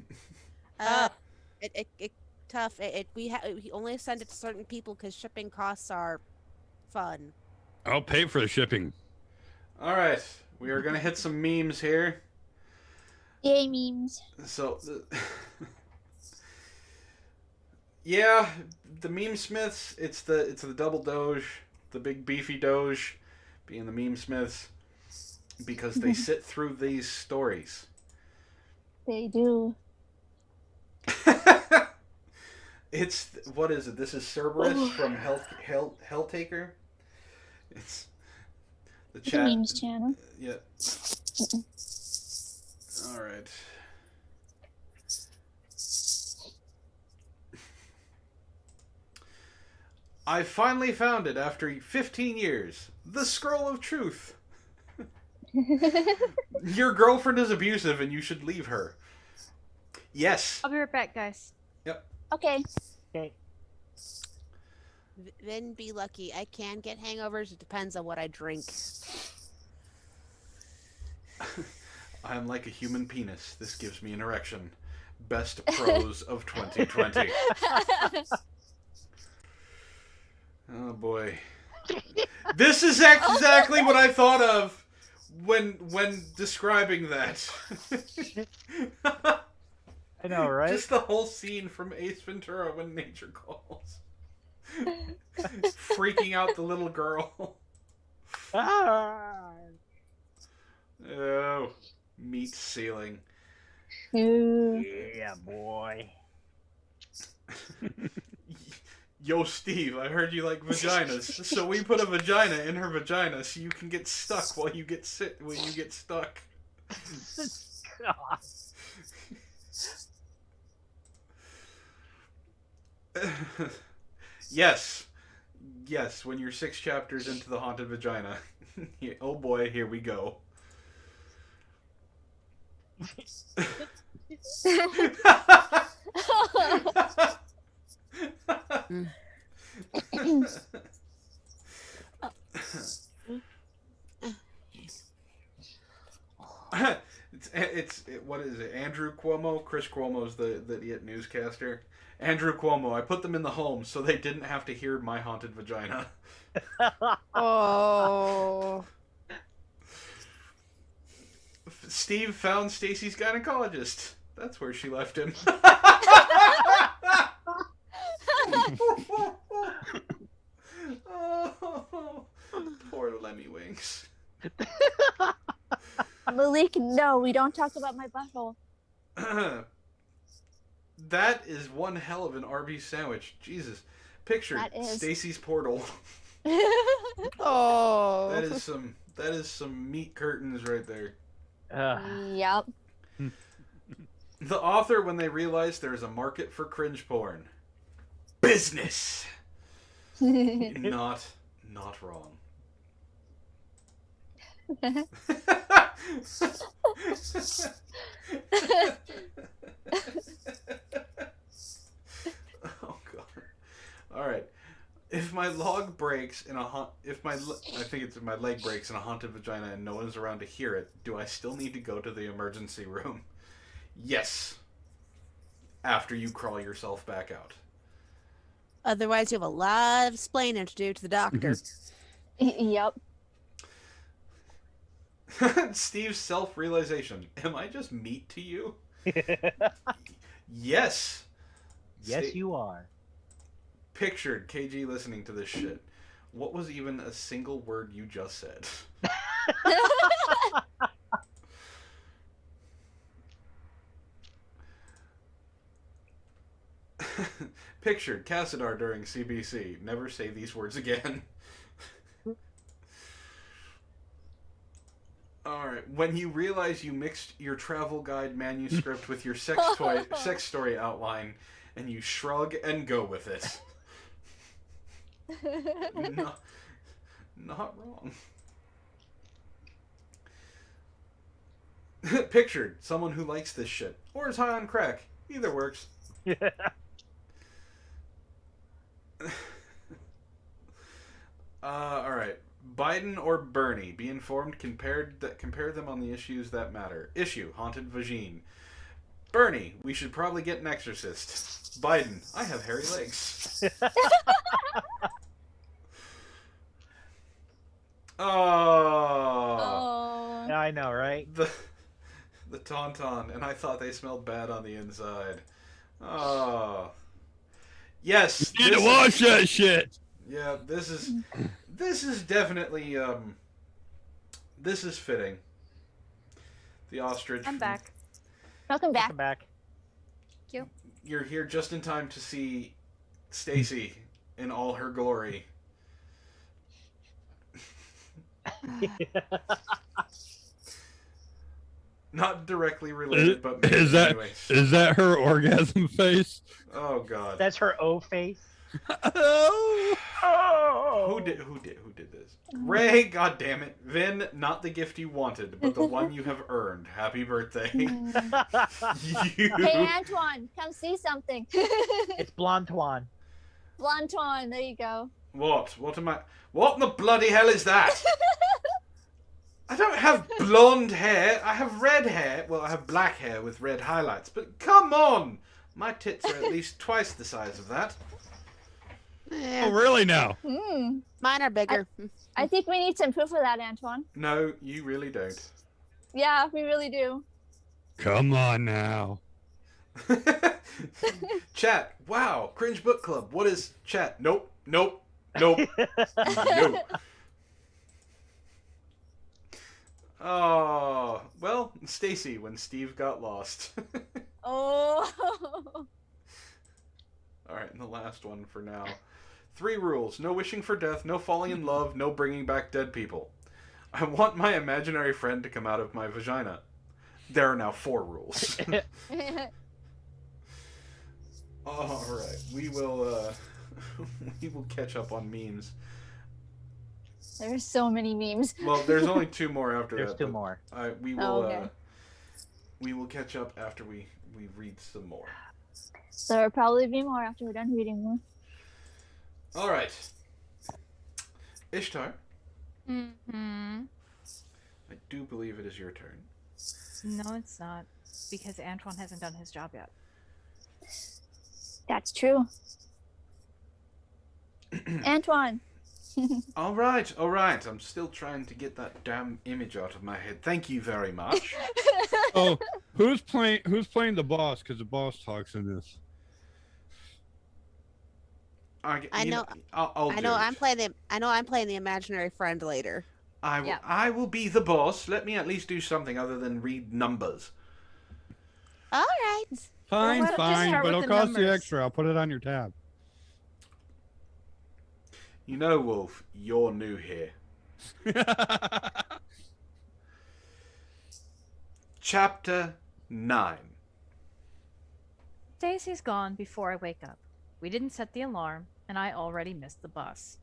It tough. We only send it to certain people because shipping costs are fun. I'll pay for the shipping. All right, we are gonna hit some memes here. Yay, memes. So, yeah, the meme smiths. It's the double Doge, the big beefy Doge, being the meme smiths, because they sit through these stories. They do. It's what is it? This is Cerberus from Helltaker. It's the The chat. memes channel. Yeah. All right. I finally found it after 15 years. The Scroll of Truth. Your girlfriend is abusive and you should leave her. Yes. I'll be right back, guys. Okay. Okay. Then be lucky. I can get hangovers. It depends on what I drink. I am like a human penis. This gives me an erection. Best prose of 2020. Oh boy. This is exactly what I thought of when describing that. I know, right? Just the whole scene from Ace Ventura when nature calls. Freaking out the little girl. Ah. Oh, meat ceiling. Ooh. Yeah, boy. Yo, Steve, I heard you like vaginas, so we put a vagina in her vagina so you can get stuck while you get stuck. God. Yes, when you're 6 chapters into the haunted vagina. Oh boy, here we go. What is it? Andrew Cuomo? Chris Cuomo's the idiot newscaster. Andrew Cuomo. I put them in the home so they didn't have to hear my haunted vagina. Oh. Steve found Stacy's gynecologist. That's where she left him. Oh, poor Lemmy Wings. Malik, no, we don't talk about my butthole. That is one hell of an Arby's sandwich. Jesus. Picture That is. Stacy's portal. Oh. That is some meat curtains right there. Yep. The author, when they realized there is a market for cringe porn. Business. Not wrong. Oh god. All right. If my log breaks in I think it's if my leg breaks in a haunted vagina and no one's around to hear it, do I still need to go to the emergency room? Yes. After you crawl yourself back out. Otherwise, you have a lot of explaining to do to the doctor. Yep. Steve's self-realization. Am I just meat to you? Yes. Yes, you are. Pictured KG listening to this shit. What was even a single word you just said? Pictured Cassadar during CBC. Never say these words again. Alright, when you realize you mixed your travel guide manuscript with your sex story outline, and you shrug and go with it. Not wrong. Pictured someone who likes this shit, or is high on crack. Either works. Alright. Biden or Bernie? Be informed, compare them on the issues that matter. Issue, haunted vagine. Bernie, we should probably get an exorcist. Biden, I have hairy legs. Oh. Yeah, I know, right? The tauntaun, and I thought they smelled bad on the inside. Oh. Yes. You need to wash that shit. Yeah, this is definitely this is fitting. The ostrich. I'm back. Welcome back. Welcome back. Thank you. You're here just in time to see Stacy in all her glory. Not directly related, but maybe Is that anyways. is that her orgasm face? Oh god. That's her O face. Oh. Oh. Who did this? Ray, goddammit. Vin, not the gift you wanted, but the one you have earned. Happy birthday. You. Hey, Antoine, come see something. It's Blonde-Twan. Blonde-Twan, there you go. What? What am I... What in the bloody hell is that? I don't have blonde hair. I have red hair. Well, I have black hair with red highlights. But come on! My tits are at least twice the size of that. Oh, really now? Mine are bigger. I think we need some proof of that, Antoine. No, you really don't. Yeah, we really do. Come on now. Chat. Wow. Cringe Book Club. What is chat? Nope. Nope. Nope. No. Oh, well, Stacy, when Steve got lost. Oh. Alright, and the last one for now. 3 rules. No wishing for death, no falling in love, no bringing back dead people. I want my imaginary friend to come out of my vagina. There are now 4 rules. Alright, we will catch up on memes. There's so many memes. Well, there's only 2 more after There's that. 2 more. We will okay. We will catch up after we read some more. So there'll probably be more after we're done reading more. All right. Ishtar, Mm-hmm. I do believe it is your turn. No, it's not. Because Antoine hasn't done his job yet. That's true. Antoine. All right. I'm still trying to get that damn image out of my head. Thank you very much. Oh, who's playing the boss? Because the boss talks in this. I know. I'll I do know. it. I'm playing the imaginary friend later. I will be the boss. Let me at least do something other than read numbers. All right. why Fine, don't you fine, start but with it'll the cost you numbers? extra. I'll put it on your tab. You know, Wolf, you're new here. Chapter 9. Stacy's gone before I wake up. We didn't set the alarm, and I already missed the bus.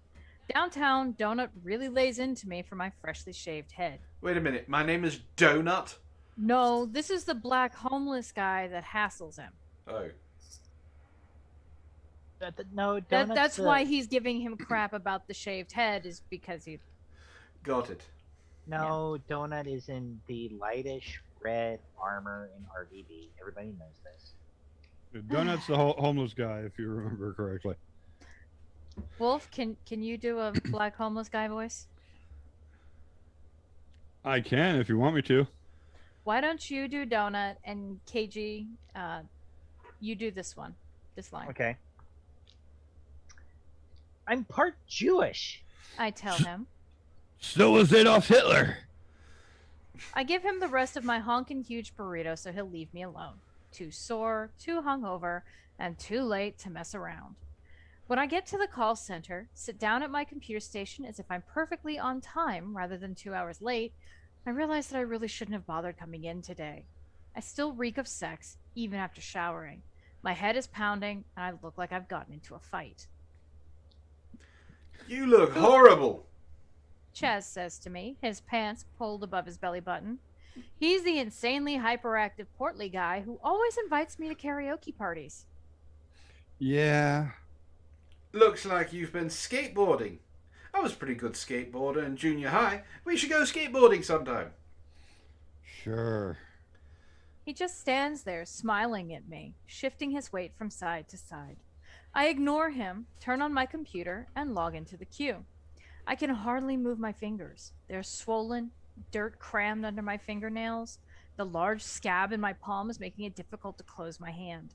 Downtown, Donut really lays into me for my freshly shaved head. Wait a minute. My name is Donut? No, this is the black homeless guy that hassles him. Oh. No, That's why he's giving him crap about the shaved head, is because he... Got it. No, Donut is in the lightish red armor in RDB. Everybody knows this. Donut's the homeless guy, if you remember correctly. Wolf, can you do a black homeless guy voice? I can if you want me to. Why don't you do Donut, and KG, you do this one, this line. Okay. I'm part Jewish. I tell him. So was Adolf Hitler. I give him the rest of my honkin' huge burrito so he'll leave me alone. Too sore, too hungover, and too late to mess around. When I get to the call center, sit down at my computer station as if I'm perfectly on time rather than 2 hours late, I realize that I really shouldn't have bothered coming in today. I still reek of sex, even after showering. My head is pounding, and I look like I've gotten into a fight. You look horrible. Chaz says to me, his pants pulled above his belly button. He's the insanely hyperactive, portly guy who always invites me to karaoke parties. Yeah. Looks like you've been skateboarding. I was a pretty good skateboarder in junior high. We should go skateboarding sometime. Sure. He just stands there, smiling at me, shifting his weight from side to side. I ignore him, turn on my computer, and log into the queue. I can hardly move my fingers. They're swollen, dirt crammed under my fingernails. The large scab in my palm is making it difficult to close my hand.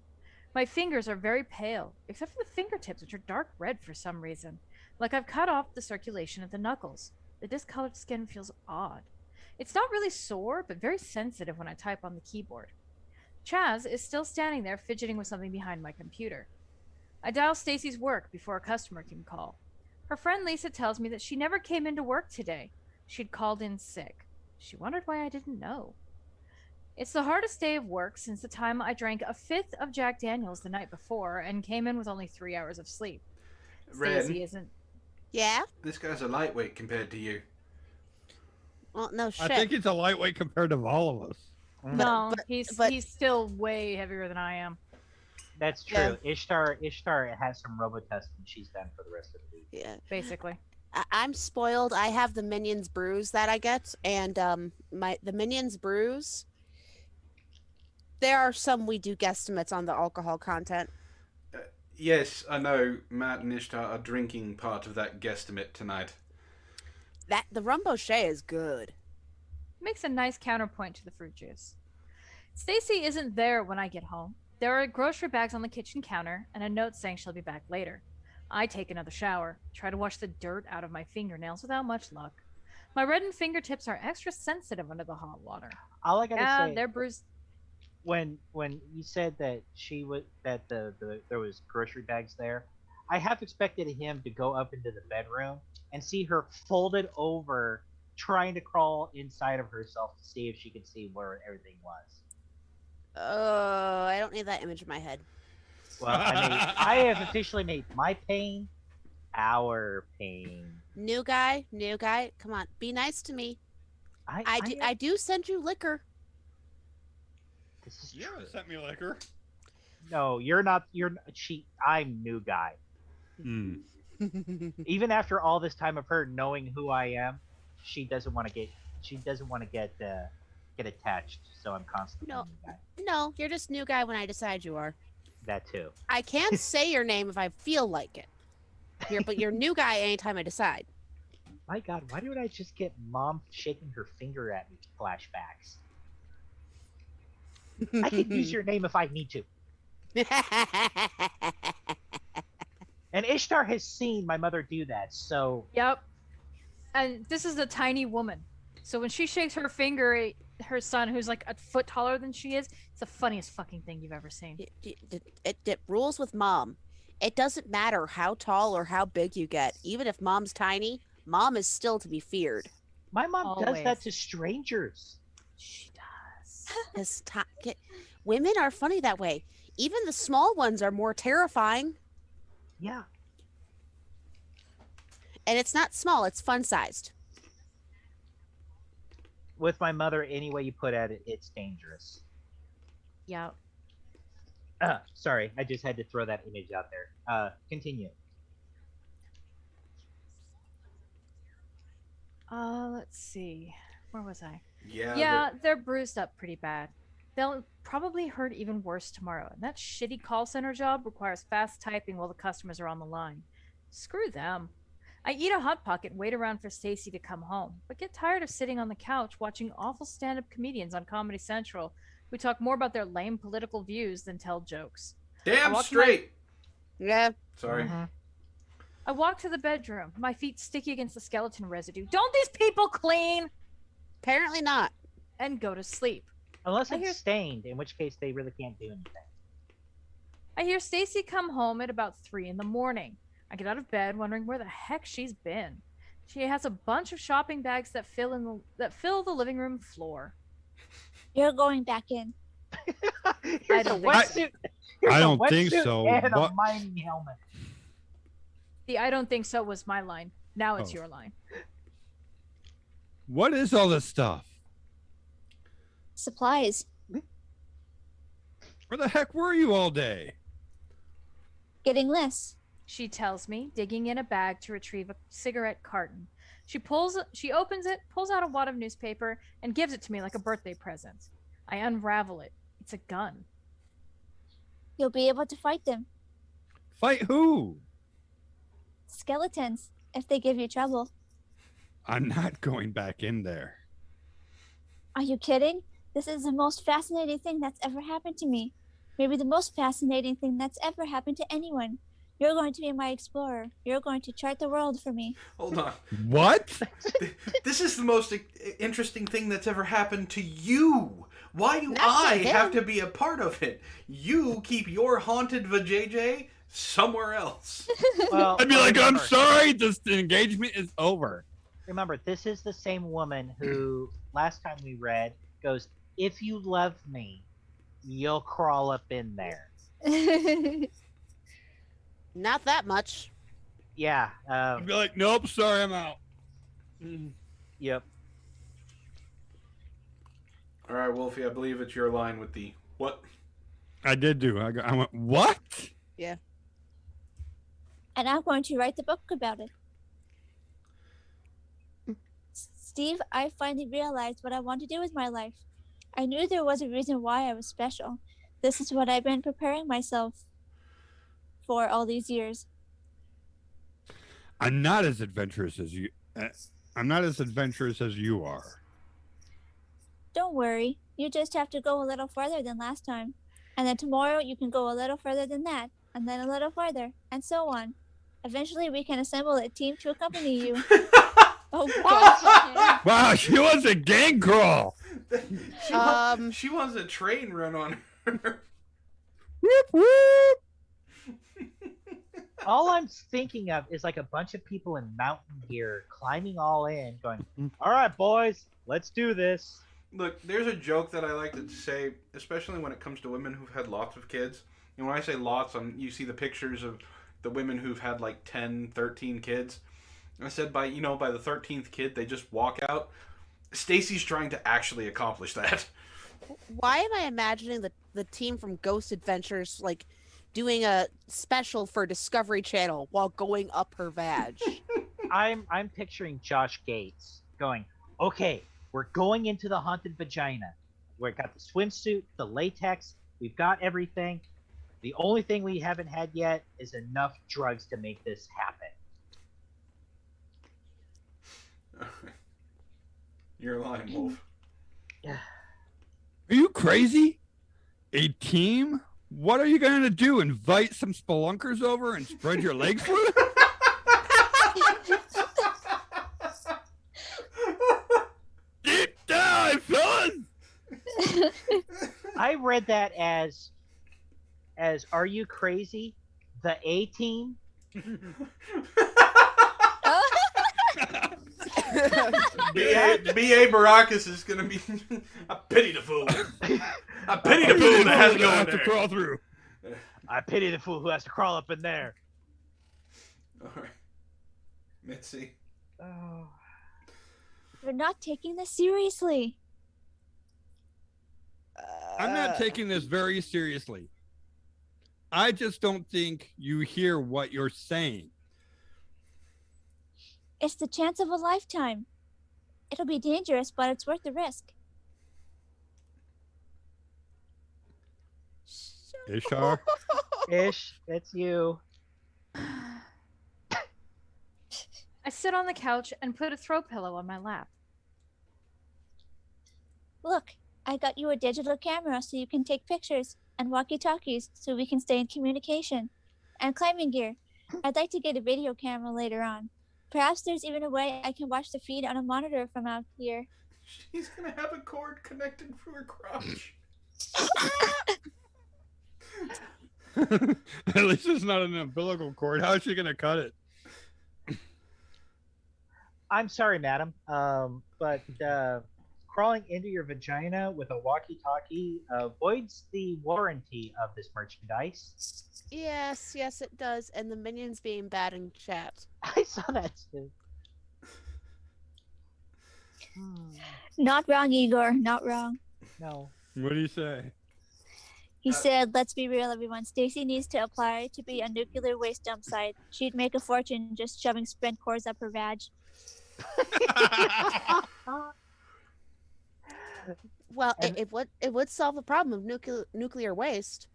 My fingers are very pale, except for the fingertips, which are dark red for some reason, like I've cut off the circulation at the knuckles. The discolored skin feels odd. It's not really sore, but very sensitive when I type on the keyboard. Chaz is still standing there fidgeting with something behind my computer. I dial Stacy's work before a customer can call. Her friend Lisa tells me that she never came into work today. She'd called in sick. She wondered why I didn't know. It's the hardest day of work since the time I drank a fifth of Jack Daniels the night before and came in with only 3 hours of sleep. Ren. Stacy isn't... Yeah? This guy's a lightweight compared to you. Well, no shit. I think he's a lightweight compared to all of us. No, but- he's still way heavier than I am. That's Yeah. true. Ishtar has some Robotesting she's done for the rest of the week. Yeah. Basically. I'm spoiled. I have the Minions brews that I get, and the Minions brews. There are some we do guesstimates on the alcohol content. Yes, I know Matt and Ishtar are drinking part of that guesstimate tonight. That the rum bochet is good. Makes a nice counterpoint to the fruit juice. Stacy isn't there when I get home. There are grocery bags on the kitchen counter and a note saying she'll be back later. I take another shower, try to wash the dirt out of my fingernails without much luck. My reddened fingertips are extra sensitive under the hot water. All I gotta Yeah, say, they're bruised. when you said that there was grocery bags there, I half expected him to go up into the bedroom and see her folded over, trying to crawl inside of herself to see if she could see where everything was. I don't need that image in my head. Well, I have officially made my pain our pain. New guy, come on, be nice to me. I do send you liquor. This is You true. haven't sent me liquor. No, you're not. I'm new guy. Hmm. Even after all this time of her knowing who I am, she doesn't want to get. Get attached. So I'm constantly No. new guy. No, you're just new guy when I decide you are. That too. I can't say your name if I feel like it. But you're new guy anytime I decide. My God, why did I just get Mom shaking her finger at me flashbacks? I can use your name if I need to. And Ishtar has seen my mother do that, so Yep. And this is a tiny woman. So when she shakes her finger at her son, who's like a foot taller than she is, it's the funniest fucking thing you've ever seen. It rules with mom. It doesn't matter how tall or how big you get. Even if mom's tiny, mom is still to be feared. my mom does that Always. to strangers. She does. 'Cause women are funny that way. Even the small ones are more terrifying. Yeah. And it's not small, it's fun sized. With my mother, any way you put at it, it's dangerous. Yep. Sorry, I just had to throw that image out there. Continue. Let's see. Where was I? Yeah. Yeah, they're bruised up pretty bad. They'll probably hurt even worse tomorrow. And that shitty call center job requires fast typing while the customers are on the line. Screw them. I eat a Hot Pocket and wait around for Stacy to come home, but get tired of sitting on the couch watching awful stand-up comedians on Comedy Central who talk more about their lame political views than tell jokes. Damn I walked straight. Yeah. Sorry. Mhm. I walk to the bedroom, my feet sticky against the skeleton residue. Don't these people clean? Apparently not. And go to sleep. Unless I it's hear- stained, in which case they really can't do anything. I hear Stacy come home at about 3 in the morning. I get out of bed wondering where the heck she's been. She has a bunch of shopping bags that fill the living room floor. You're going back in. Here's a don't think so. wetsuit. Here's I a don't think wetsuit so. And a What- mining helmet. The I don't think so was my line. Now it's Oh. your line. What is all this stuff? Supplies. Where the heck were you all day? Getting less. She tells me, digging in a bag to retrieve a cigarette carton. She opens it, pulls out a wad of newspaper, and gives it to me like a birthday present. I unravel it. It's a gun. You'll be able to fight them. Fight who? Skeletons, if they give you trouble. I'm not going back in there. Are you kidding? This is the most fascinating thing that's ever happened to me. Maybe the most fascinating thing that's ever happened to anyone. You're going to be my explorer. You're going to chart the world for me. Hold on. What? This is the most interesting thing that's ever happened to you. Why do Not to I him. have to be a part of it? You keep your haunted vajayjay somewhere else. Well, I'd be like, I'm remember- sorry, this engagement is over. Remember, this is the same woman who, last time we read, goes, if you love me, you'll crawl up in there. Not that much. Yeah. I'd be like, nope, sorry, I'm out. Yep. All right, Wolfie, I believe it's your line with the what? I did do. I went, what? And I'm going to write the book about it. Steve, I finally realized what I want to do with my life. I knew there was a reason why I was special. This is what I've been preparing myself for all these years. I'm not as adventurous as you. I'm not as adventurous as you are. Don't worry. You just have to go a little further than last time. And then tomorrow you can go a little further than that. And then a little farther. And so on. Eventually we can assemble a team to accompany you. Oh gosh. Wow, she wants a gang crawl. She wants a train run on her. Whoop, whoop. All I'm thinking of is like a bunch of people in mountain gear climbing all in, going, "All right, boys, let's do this." Look, there's a joke that I like to say, especially when it comes to women who've had lots of kids. And when I say lots, you see the pictures of the women who've had like 10, 13 kids. I said by the 13th kid, they just walk out. Stacy's trying to actually accomplish that. Why am I imagining the team from Ghost Adventures like doing a special for Discovery Channel while going up her vag? I'm picturing Josh Gates going, "Okay, we're going into the haunted vagina. We've got the swimsuit, the latex, we've got everything. The only thing we haven't had yet is enough drugs to make this happen." Your line, Wolf. Are you crazy? A team? What are you going to do? Invite some spelunkers over and spread your legs for them? Deep dive, fellas! I read that as "Are you crazy? The A team?" B.A. Baracus is going to be... I pity the fool. I pity the fool that has to go in to there. crawl through. I pity the fool who has to crawl up in there. All right. Mitzi. Oh. You're not taking this seriously. I'm not taking this very seriously. I just don't think you hear what you're saying. It's the chance of a lifetime. It'll be dangerous, but it's worth the risk. Ishtar? Ish, it's you. I sit on the couch and put a throw pillow on my lap. Look, I got you a digital camera so you can take pictures, and walkie-talkies so we can stay in communication, and climbing gear. I'd like to get a video camera later on. Perhaps there's even a way I can watch the feed on a monitor from out here. She's going to have a cord connected to her crotch. At least it's not an umbilical cord. How is she going to cut it? I'm sorry, madam, but crawling into your vagina with a walkie-talkie voids the warranty of this merchandise. Yes, it does. And the minions being bad in chat. I saw that too. Not wrong, Igor. Not wrong. No. What do you say? He said, let's be real, everyone. Stacy needs to apply to be a nuclear waste dump site. She'd make a fortune just shoving spent cores up her vag. Well, it would solve the problem of nuclear waste.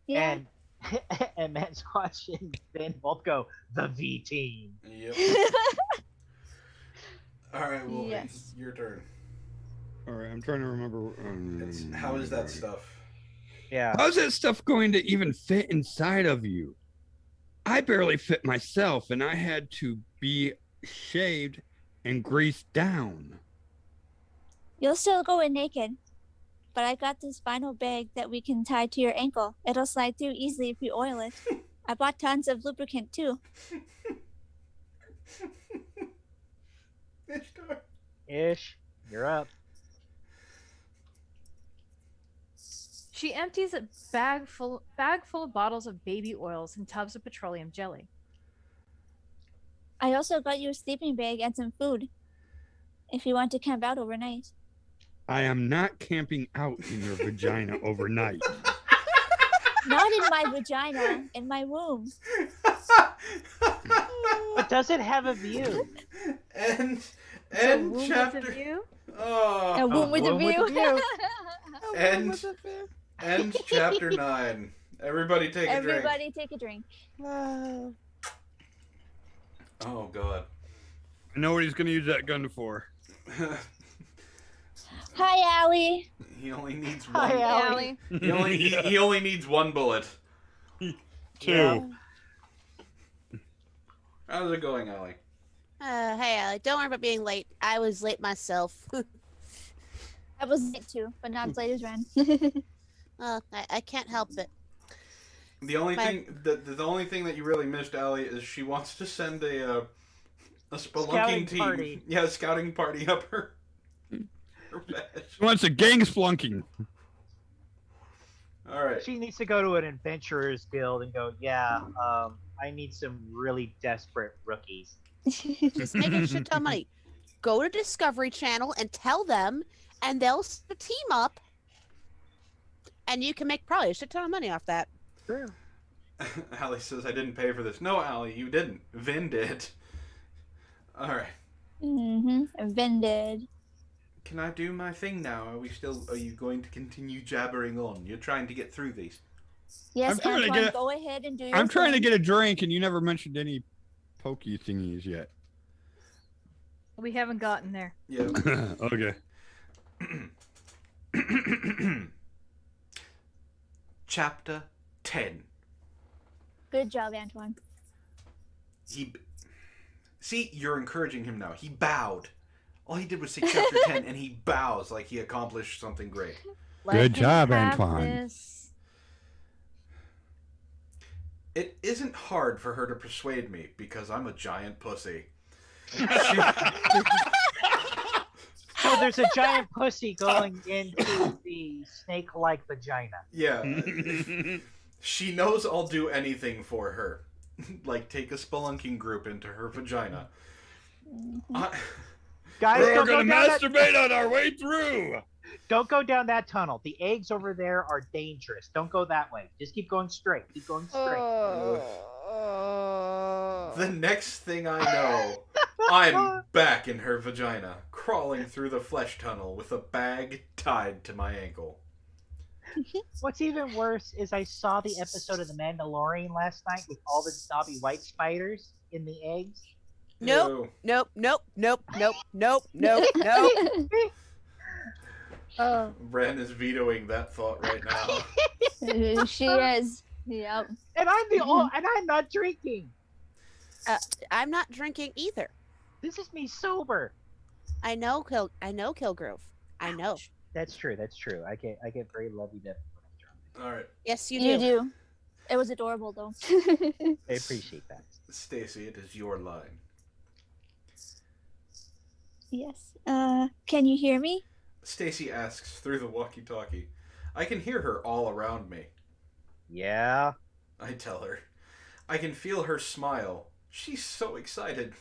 Yeah. And Matt Squash and Ben both go, the V team. Yep. All right, well, Yes. your turn. All right, I'm trying to remember. How is that stuff? Yeah. How's that stuff going to even fit inside of you? I barely fit myself, and I had to be shaved and greased down. You'll still go in naked. But I got this vinyl bag that we can tie to your ankle. It'll slide through easily if we oil it. I bought tons of lubricant too. Ishtar. Ish, you're up. She empties a bag full of bottles of baby oils and tubs of petroleum jelly. I also got you a sleeping bag and some food. If you want to camp out overnight. I am not camping out in your vagina overnight. Not in my vagina, in my womb. But does it have a view? and A womb with a chapter. view? Oh. A womb with a womb with view. a view. End chapter 9. Everybody take a drink. Everybody take a drink. Oh God. I know what he's going to use that gun for. Hi, Allie. He only needs Hi, one. Allie. He only needs one bullet. 2. Yeah. How's it going, Allie? Hey, Allie, don't worry about being late. I was late myself. I was late too, but not as late as Ren. I can't help it. The only thing that you really missed, Allie, is she wants to send a spelunking Scouting team. party. Yeah, a scouting party up her badge. He wants a gang splunking. All right. She needs to go to an adventurers guild and go, yeah, I need some really desperate rookies. Just make a shit ton of money. Go to Discovery Channel and tell them, and they'll set a team up, and you can make probably a shit ton of money off that. True. Allie says, I didn't pay for this. No, Allie, you didn't. Vin did. All right. Vin did. Can I do my thing now? Are you going to continue jabbering on? You're trying to get through these. Yes, I'm trying to Antoine, get go ahead and do your I'm trying to thing. get a drink, and you never mentioned any pokey thingies yet. We haven't gotten there. Yeah. Okay. Chapter 10. Good job, Antoine. See, you're encouraging him now. He bowed. All he did was say chapter 10, and he bows like he accomplished something great. Let Good him job, have Antoine. this. It isn't hard for her to persuade me, because I'm a giant pussy. So there's a giant pussy going into the snake-like vagina. Yeah. She knows I'll do anything for her. Like, take a spelunking group into her vagina. Guys, We're don't go going to down masturbate on our way through. Don't go down that tunnel. The eggs over there are dangerous. Don't go that way. Just keep going straight. Keep going straight. The next thing I know, I'm back in her vagina, crawling through the flesh tunnel with a bag tied to my ankle. What's even worse is I saw the episode of The Mandalorian last night with all the snobby white spiders in the eggs. Nope. Ew. Nope. Wren is vetoing that thought right now. She is. Yep. And I'm the old, and I'm not drinking. I'm not drinking either. This is me sober. I know Kilgrove. I know. Ouch. That's true. That's true. I get very lovey-dovey when I'm drunk. All right, Yes, you do. You do. It was adorable, though. I appreciate that. Stacy, it is your line. Yes. Can you hear me? Stacy asks through the walkie-talkie. I can hear her all around me. Yeah. I tell her. I can feel her smile. She's so excited.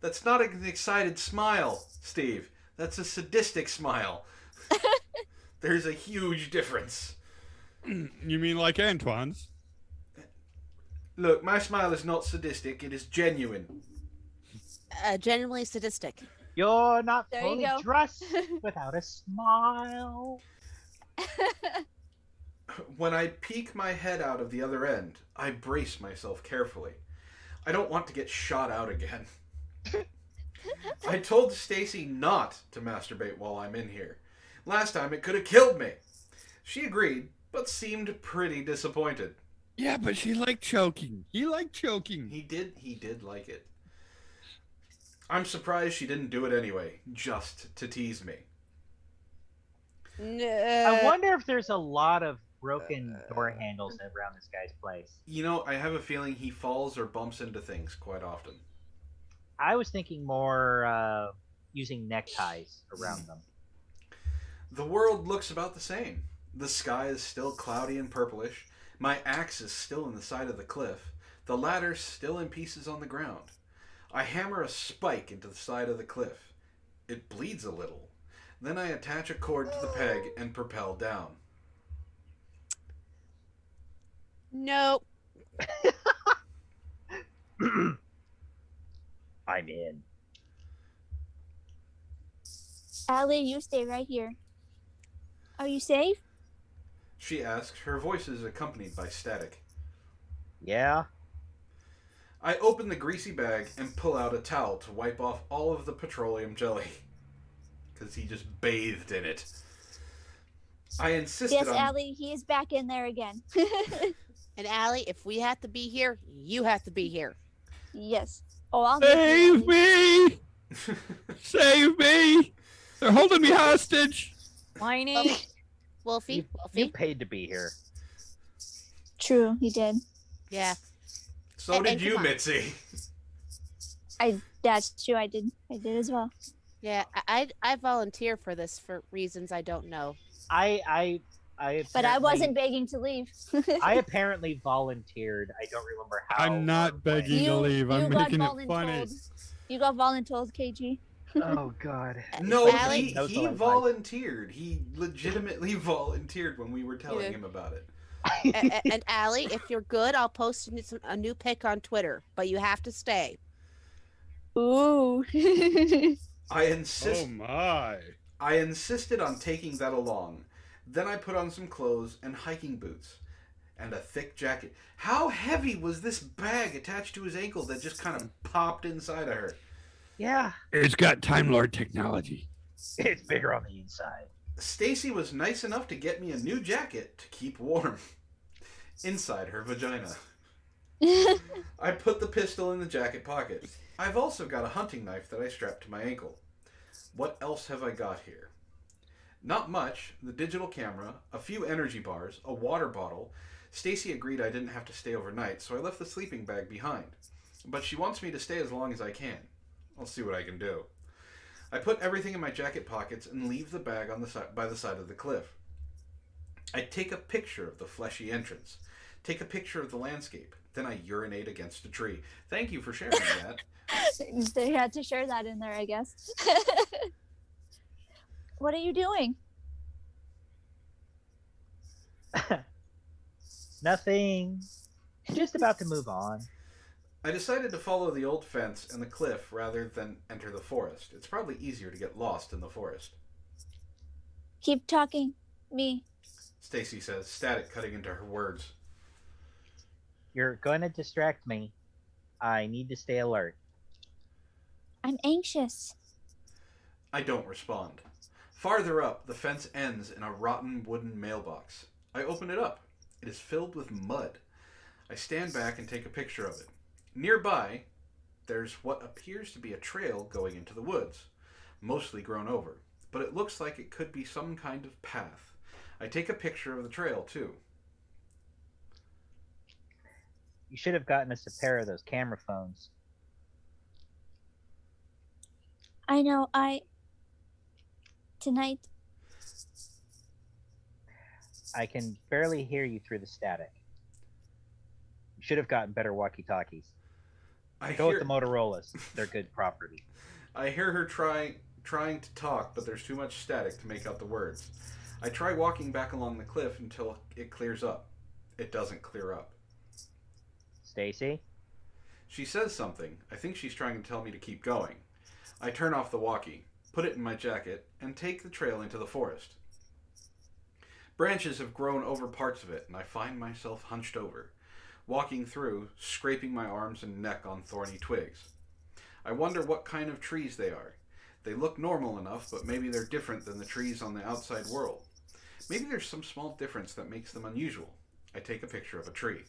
That's not an excited smile, Steve. That's a sadistic smile. There's a huge difference. You mean like Antoine's? Look, my smile is not sadistic. It is genuine. Genuinely sadistic. You're not There you fully go. dressed without a smile. When I peek my head out of the other end, I brace myself carefully. I don't want to get shot out again. I told Stacy not to masturbate while I'm in here. Last time it could have killed me. She agreed, but seemed pretty disappointed. Yeah, but she liked choking. He liked choking. He did like it. I'm surprised she didn't do it anyway, just to tease me. I wonder if there's a lot of broken door handles around this guy's place. You know, I have a feeling he falls or bumps into things quite often. I was thinking more using neckties around them. The world looks about the same. The sky is still cloudy and purplish. My axe is still in the side of the cliff. The ladder's still in pieces on the ground. I hammer a spike into the side of the cliff. It bleeds a little. Then I attach a cord to the peg and propel down. Nope. I'm in. Allie, you stay right here. Are you safe? She asks, her voice is accompanied by static. Yeah? I open the greasy bag and pull out a towel to wipe off all of the petroleum jelly. Because he just bathed in it. I insisted Yes, on... Allie, he is back in there again. And Allie, if we have to be here, you have to be here. Yes. Oh, I'll make Save you, Allie. me! Save me! They're holding me hostage. Whiny. Wolfie, You Wolfie. paid to be here. True, he did. Yeah. So And did you, come on. Mitzi. That's true. I did as well. Yeah, I volunteer for this for reasons I don't know. I But I apparently- wasn't begging to leave. I apparently volunteered. I don't remember how. I'm not or when. begging to leave. I'm got making it funny. voluntold. You got voluntold, KG. Oh God. No, Allie? he volunteered. He legitimately volunteered when we were telling Yeah. him about it. And Allie, if you're good, I'll post a new pic on Twitter, but you have to stay. Ooh. Oh my. I insisted on taking that along. Then I put on some clothes and hiking boots and a thick jacket. How heavy was this bag attached to his ankle that just kind of popped inside of her? Yeah. It's got Time Lord technology. It's bigger on the inside. Stacy was nice enough to get me a new jacket to keep warm inside her vagina. I put the pistol in the jacket pocket. I've also got a hunting knife that I strapped to my ankle. What else have I got here? Not much. The digital camera, a few energy bars, a water bottle. Stacy agreed I didn't have to stay overnight, so I left the sleeping bag behind. But she wants me to stay as long as I can. I'll see what I can do. I put everything in my jacket pockets and leave the bag on the by the side of the cliff. I take a picture of the fleshy entrance. Take a picture of the landscape. Then I urinate against a tree. Thank you for sharing that. They had to share that in there, I guess. What are you doing? Nothing. Just about to move on. I decided to follow the old fence and the cliff rather than enter the forest. It's probably easier to get lost in the forest. Keep talking. Me. Stacy says, static cutting into her words. You're going to distract me. I need to stay alert. I'm anxious. I don't respond. Farther up, the fence ends in a rotten wooden mailbox. I open it up. It is filled with mud. I stand back and take a picture of it. Nearby, there's what appears to be a trail going into the woods, mostly grown over, but it looks like it could be some kind of path. I take a picture of the trail, too. You should have gotten us a pair of those camera phones. I know, Tonight, I can barely hear you through the static. You should have gotten better walkie-talkies. Go with the Motorola's. They're good property. I hear her trying to talk, but there's too much static to make out the words. I try walking back along the cliff until it clears up. It doesn't clear up. Stacy? She says something. I think she's trying to tell me to keep going. I turn off the walkie, put it in my jacket, and take the trail into the forest. Branches have grown over parts of it, and I find myself hunched over, walking through, scraping my arms and neck on thorny twigs. I wonder what kind of trees they are. They look normal enough, but maybe they're different than the trees on the outside world. Maybe there's some small difference that makes them unusual. I take a picture of a tree.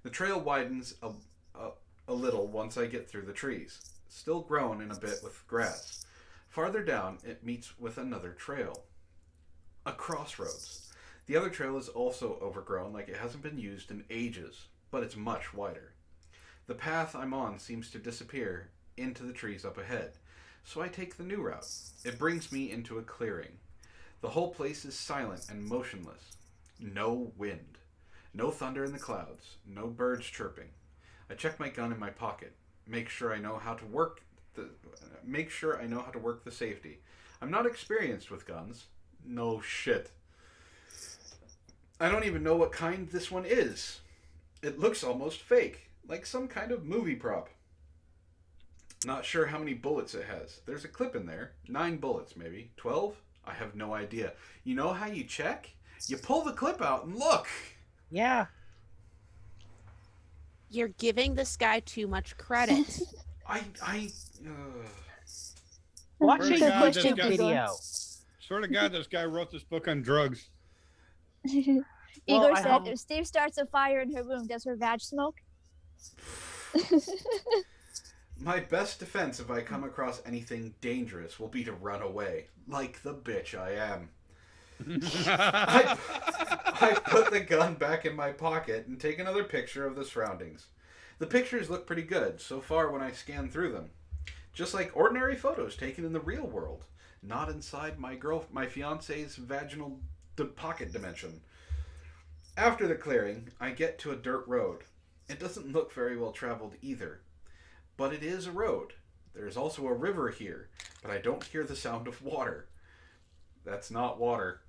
The trail widens a little once I get through the trees, still grown in a bit with grass. Farther down, it meets with another trail. A crossroads. The other trail is also overgrown, like it hasn't been used in ages, but it's much wider. The path I'm on seems to disappear into the trees up ahead, so I take the new route. It brings me into a clearing. The whole place is silent and motionless. No wind. No thunder in the clouds. No birds chirping. I check my gun in my pocket. Make sure I know how to work the safety. I'm not experienced with guns. No shit. I don't even know what kind this one is. It looks almost fake, like some kind of movie prop. Not sure how many bullets it has. There's a clip in there. 9 bullets, maybe. 12? I have no idea. You know how you check? You pull the clip out and look. Yeah. You're giving this guy too much credit. Watch Swear a to God, this YouTube guy- video. Swear to God, this guy wrote this book on drugs. Igor Well, I said, hope- if Steve starts a fire in her room, does her vag smoke? My best defense if I come across anything dangerous will be to run away, like the bitch I am. I put the gun back in my pocket and take another picture of the surroundings. The pictures look pretty good so far when I scan through them. Just like ordinary photos taken in the real world, not inside my fiance's vaginal pocket dimension. After the clearing, I get to a dirt road. It doesn't look very well traveled either, but it is a road. There's also a river here, but I don't hear the sound of water. That's not water.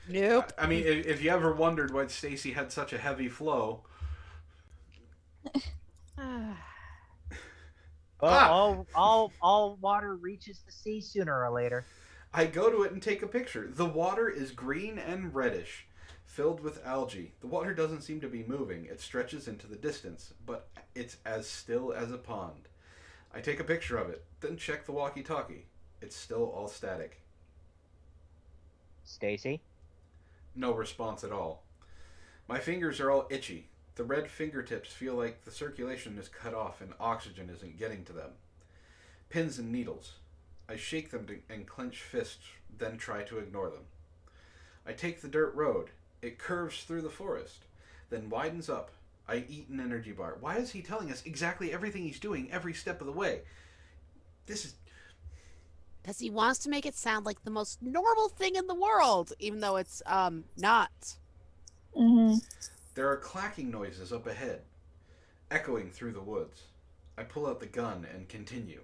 Nope. I mean, if you ever wondered why Stacy had such a heavy flow, Well, all water reaches the sea sooner or later. I go to it and take a picture. The water is green and reddish, filled with algae. The water doesn't seem to be moving. It stretches into the distance, but it's as still as a pond. I take a picture of it, then check the walkie-talkie. It's still all static. Stacy? No response at all. My fingers are all itchy. The red fingertips feel like the circulation is cut off and oxygen isn't getting to them. Pins and needles. I shake them and clench fists, then try to ignore them. I take the dirt road. It curves through the forest, then widens up. I eat an energy bar. Why is he telling us exactly everything he's doing every step of the way? This is... Because he wants to make it sound like the most normal thing in the world, even though it's not. Mm-hmm. There are clacking noises up ahead, echoing through the woods. I pull out the gun and continue.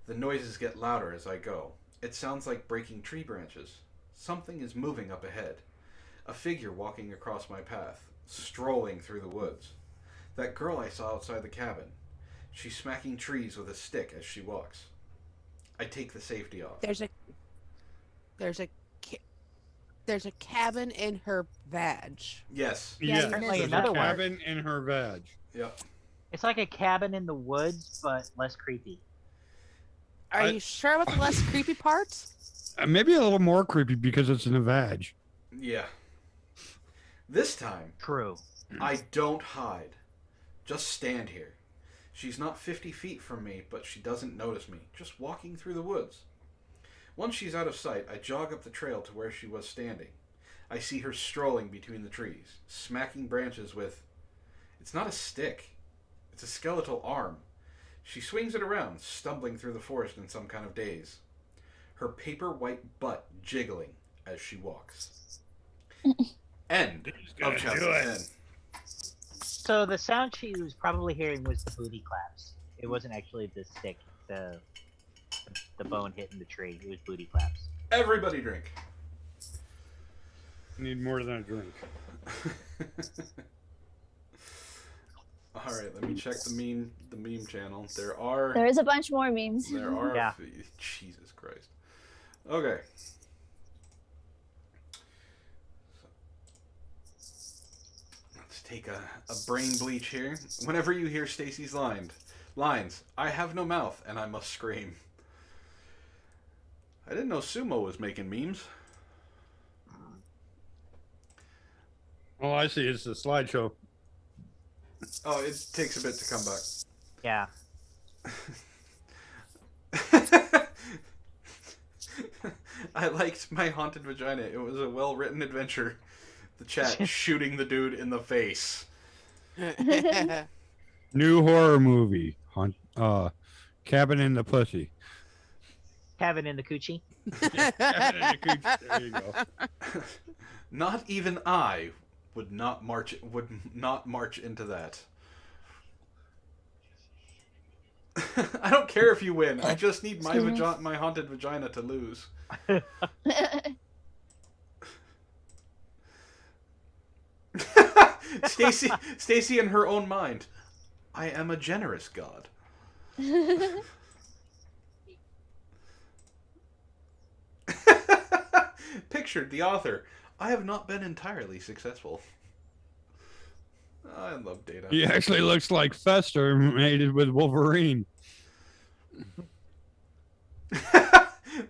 The noises get louder as I go. It sounds like breaking tree branches. Something is moving up ahead. A figure walking across my path, strolling through the woods. That girl I saw outside the cabin. She's smacking trees with a stick as she walks. I take the safety off. There's a cabin in her vag. Yes. Yeah, Yeah, certainly there's another a one. cabin in her vag. Yep. It's like a cabin in the woods, but less creepy. Are you sure about the less creepy parts? Maybe a little more creepy because it's in a vag. Yeah. This time, True. I don't hide. Just stand here. She's not 50 feet from me, but she doesn't notice me, just walking through the woods. Once she's out of sight, I jog up the trail to where she was standing. I see her strolling between the trees, smacking branches with... It's not a stick. It's a skeletal arm. She swings it around, stumbling through the forest in some kind of daze. Her paper white butt jiggling as she walks. End of chapter 10. So the sound she was probably hearing was the booty claps. It wasn't actually the stick, the bone hitting the tree. It was booty claps. Everybody drink. Need more than a drink. All right, let me check the meme channel. There There is a bunch more memes. are Yeah. Jesus Christ. Okay. Let's take a brain bleach here. Whenever you hear Stacy's lines, I have no mouth and I must scream. I didn't know Sumo was making memes. Oh, I see. It's a slideshow. Oh, it takes a bit to come back. Yeah. I liked my haunted vagina. It was a well-written adventure. The chat shooting the dude in the face. New horror movie. Cabin in the Pussy. Cabin in the coochie. Cabin in the Coochie. There you go. Not even I would not march into that. I don't care if you win. I just need my my haunted vagina to lose. Stacy in her own mind. I am a generous god. Pictured the author. I have not been entirely successful. I love Data. He actually looks like Fester mated with Wolverine.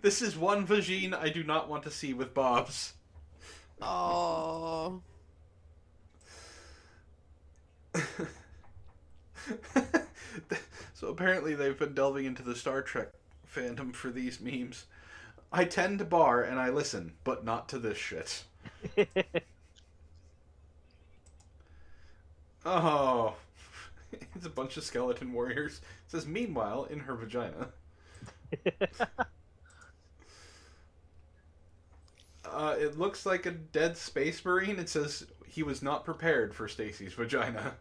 This is one vagine I do not want to see with Bob's. Oh. So apparently they've been delving into the Star Trek fandom for these memes. I tend to bar and I listen, but not to this shit. Oh. It's a bunch of skeleton warriors. It says, meanwhile, in her vagina. It looks like a dead space marine. It says he was not prepared for Stacy's vagina.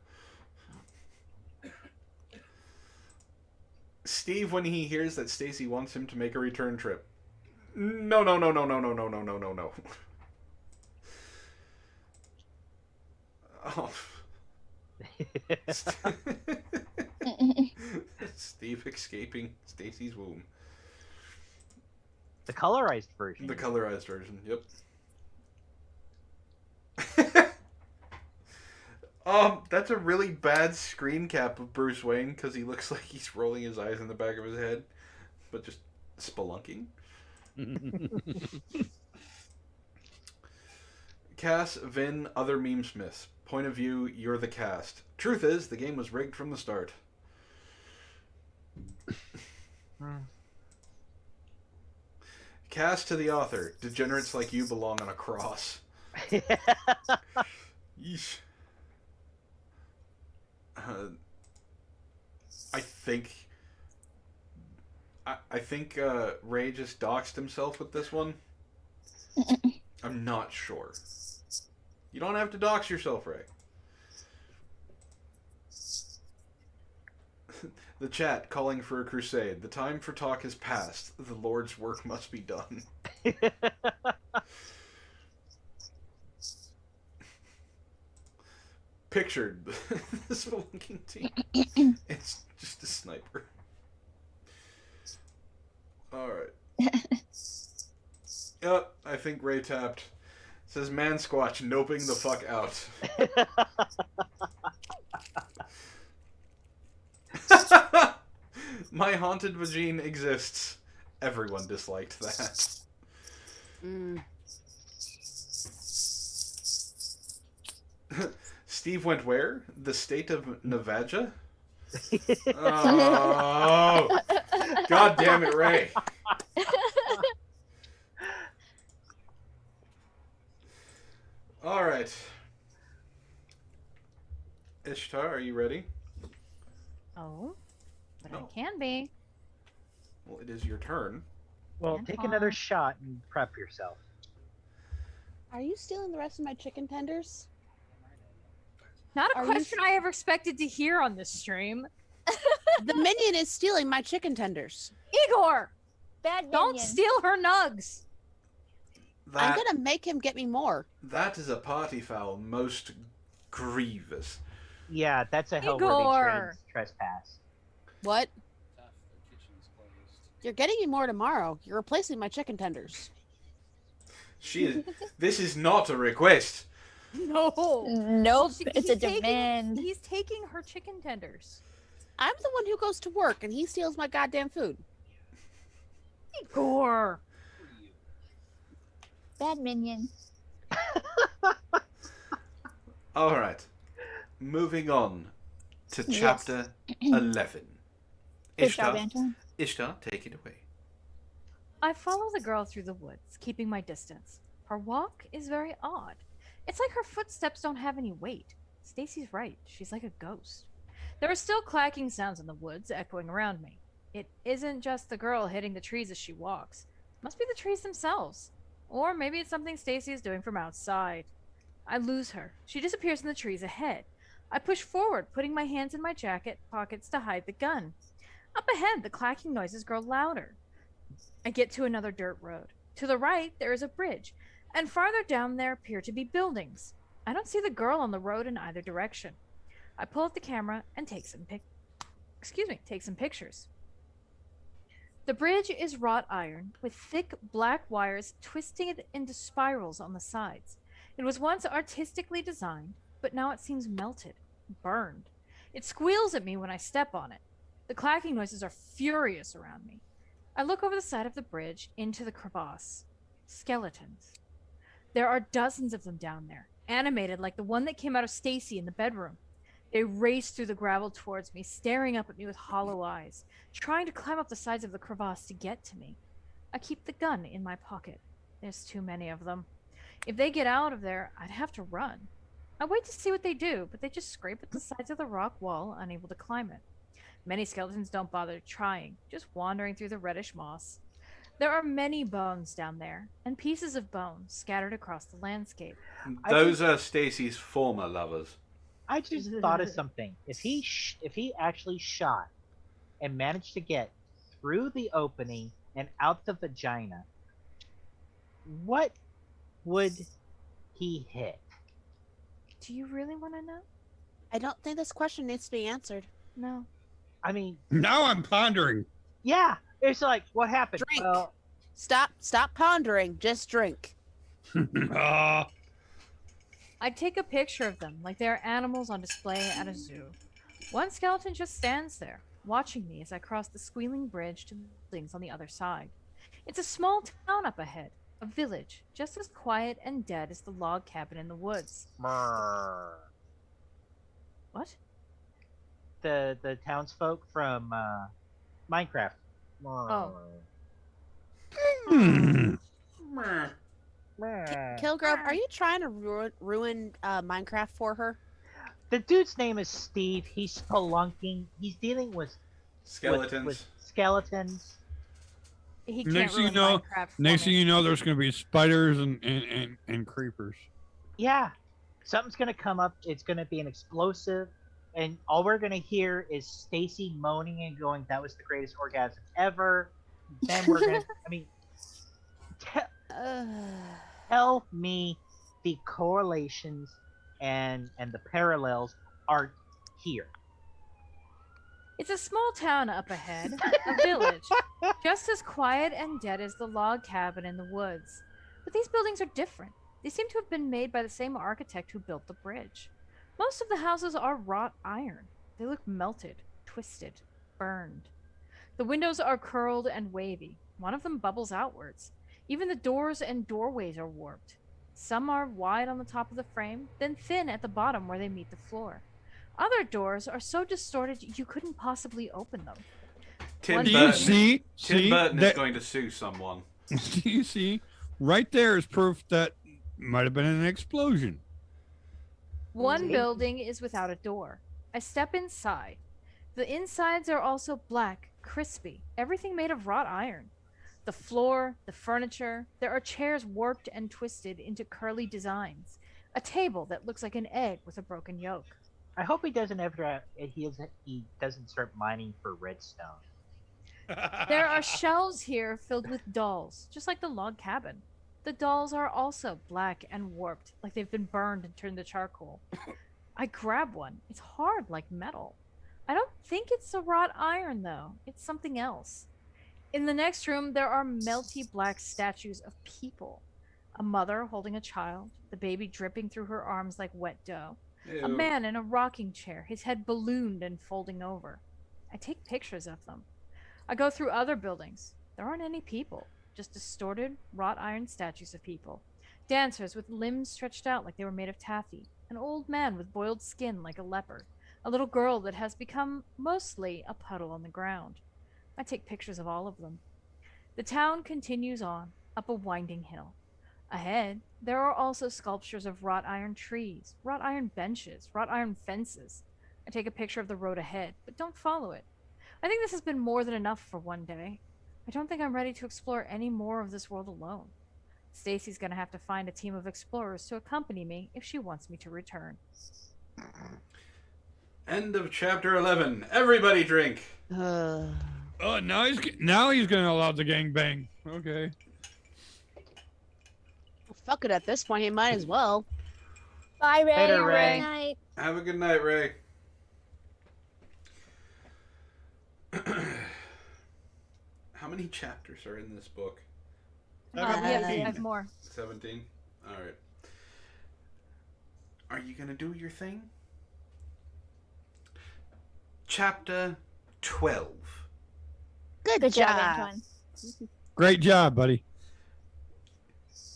Steve, when he hears that Stacy wants him to make a return trip. No. Oh. Steve escaping Stacy's womb. The colorized version. The colorized version, yep. That's a really bad screen cap of Bruce Wayne because he looks like he's rolling his eyes in the back of his head, but just spelunking. Cass, Vin, other meme smiths. Point of view, you're the cast. Truth is, the game was rigged from the start. Cass to the author. Degenerates like you belong on a cross. Yeesh. I think Ray just doxed himself with this one. I'm not sure. You don't have to dox yourself, Ray. The chat calling for a crusade. The time for talk has passed. The Lord's work must be done. Pictured the spelunking team. It's just a sniper. Alright. Yep, I think Ray tapped. It says man squatch noping the fuck out. My haunted vagine exists. Everyone disliked that. Steve went where? The state of Nevada? Oh, God damn it, Ray. All right. Ishtar, are you ready? Oh, but No. I can be. Well, it is your turn. Well, And take on. another shot and prep yourself. Are you stealing the rest of my chicken tenders? Not a Are you question I ever expected to hear on this stream. The minion is stealing my chicken tenders. Igor, Bad don't minion. steal her nugs. I'm gonna make him get me more. That is a party foul most grievous. Yeah, that's a Igor! hellworthy trespass. What? You're getting me more tomorrow. You're replacing my chicken tenders. This is not a request. No. Nope, She- it's a he's taking- demand. He's taking her chicken tenders. I'm the one who goes to work and he steals my goddamn food. Igor. Bad minion. All right. Moving on to Yes. chapter 11. Good job, Anton. Ishtar, take it away. I follow the girl through the woods, keeping my distance. Her walk is very odd. It's like her footsteps don't have any weight. Stacy's right. She's like a ghost. There are still clacking sounds in the woods echoing around me. It isn't just the girl hitting the trees as she walks. It must be the trees themselves. Or maybe it's something Stacy is doing from outside. I lose her. She disappears in the trees ahead. I push forward, putting my hands in my jacket pockets to hide the gun. Up ahead, the clacking noises grow louder. I get to another dirt road. To the right, there is a bridge, and farther down there appear to be buildings. I don't see the girl on the road in either direction. I pull out the camera and take some pictures. The bridge is wrought iron with thick black wires twisted into spirals on the sides. It was once artistically designed, but now it seems melted, burned. It squeals at me when I step on it. The clacking noises are furious around me. I look over the side of the bridge into the crevasse. Skeletons. There are dozens of them down there, animated like the one that came out of Stacy in the bedroom. They race through the gravel towards me, staring up at me with hollow eyes, trying to climb up the sides of the crevasse to get to me. I keep the gun in my pocket. There's too many of them. If they get out of there, I'd have to run. I wait to see what they do, but they just scrape at the sides of the rock wall, unable to climb it. Many skeletons don't bother trying, just wandering through the reddish moss. There are many bones down there, and pieces of bone scattered across the landscape. Those are Stacy's former lovers. I just thought of something. If he actually shot and managed to get through the opening and out the vagina, what would he hit? Do you really want to know? I don't think this question needs to be answered. No. I mean, Now I'm pondering. yeah, it's like, what happened? Drink. Well, Stop pondering. Just drink. Ah, I'd take a picture of them like they are animals on display at a zoo. One skeleton just stands there, watching me as I cross the squealing bridge to the buildings on the other side. It's a small town up ahead, a village, just as quiet and dead as the log cabin in the woods. brr. What? The townsfolk from Minecraft. Oh. hmm. Brr. Kilgrove, are you trying to ruin Minecraft for her? The dude's name is Steve. He's spelunking. He's dealing with Skeletons. with skeletons. He can't Next thing you ruin know- Minecraft for Next thing me. you know, there's going to be spiders and creepers. Yeah, something's gonna come up. It's gonna be an explosive, and all we're gonna hear is Stacy moaning and going, "That was the greatest orgasm ever." Then we're gonna. I mean, tell me the correlations and the parallels aren't here. It's a small town up ahead, a village, just as quiet and dead as the log cabin in the woods. But these buildings are different. They seem to have been made by the same architect who built the bridge. Most of the houses are wrought iron. They look melted, twisted, burned. The windows are curled and wavy. One of them bubbles outwards. Even the doors and doorways are warped. Some are wide on the top of the frame, then thin at the bottom where they meet the floor. Other doors are so distorted you couldn't possibly open them. Tim Do you Burton. see? Tim Burton is that, going to sue someone. do you see? Right there is proof that might have been an explosion. One See? building is without a door. I step inside. The insides are also black, crispy, everything made of wrought iron. The floor, the furniture, there are chairs warped and twisted into curly designs. A table that looks like an egg with a broken yolk. I hope he doesn't he doesn't start mining for redstone. There are shelves here filled with dolls, just like the log cabin. The dolls are also black and warped, like they've been burned and turned to charcoal. I grab one. It's hard like metal. I don't think it's a wrought iron, though. It's something else. In the next room, there are melty black statues of people. A mother holding a child, the baby dripping through her arms like wet dough. A Ew. man in a rocking chair, his head ballooned and folding over. I take pictures of them. I go through other buildings. There aren't any people, just distorted, wrought iron statues of people. Dancers with limbs stretched out like they were made of taffy. An old man with boiled skin like a leopard. A little girl that has become mostly a puddle on the ground. I take pictures of all of them. The town continues on, up a winding hill. Ahead, there are also sculptures of wrought iron trees, wrought iron benches, wrought iron fences. I take a picture of the road ahead, but don't follow it. I think this has been more than enough for one day. I don't think I'm ready to explore any more of this world alone. Stacy's gonna have to find a team of explorers to accompany me if she wants me to return. End of chapter 11. Everybody drink. Uh, Oh, now he's gonna allow the gangbang. Okay. fuck it, at this point, he might as well. Bye, Ray. Later, Have a Ray. good night. Have a good night, Ray. How many chapters are in this book? We have 17. 5 more. 17? Alright. Are you gonna do your thing? Chapter 12. Good job, job. Antoine. Great job, buddy.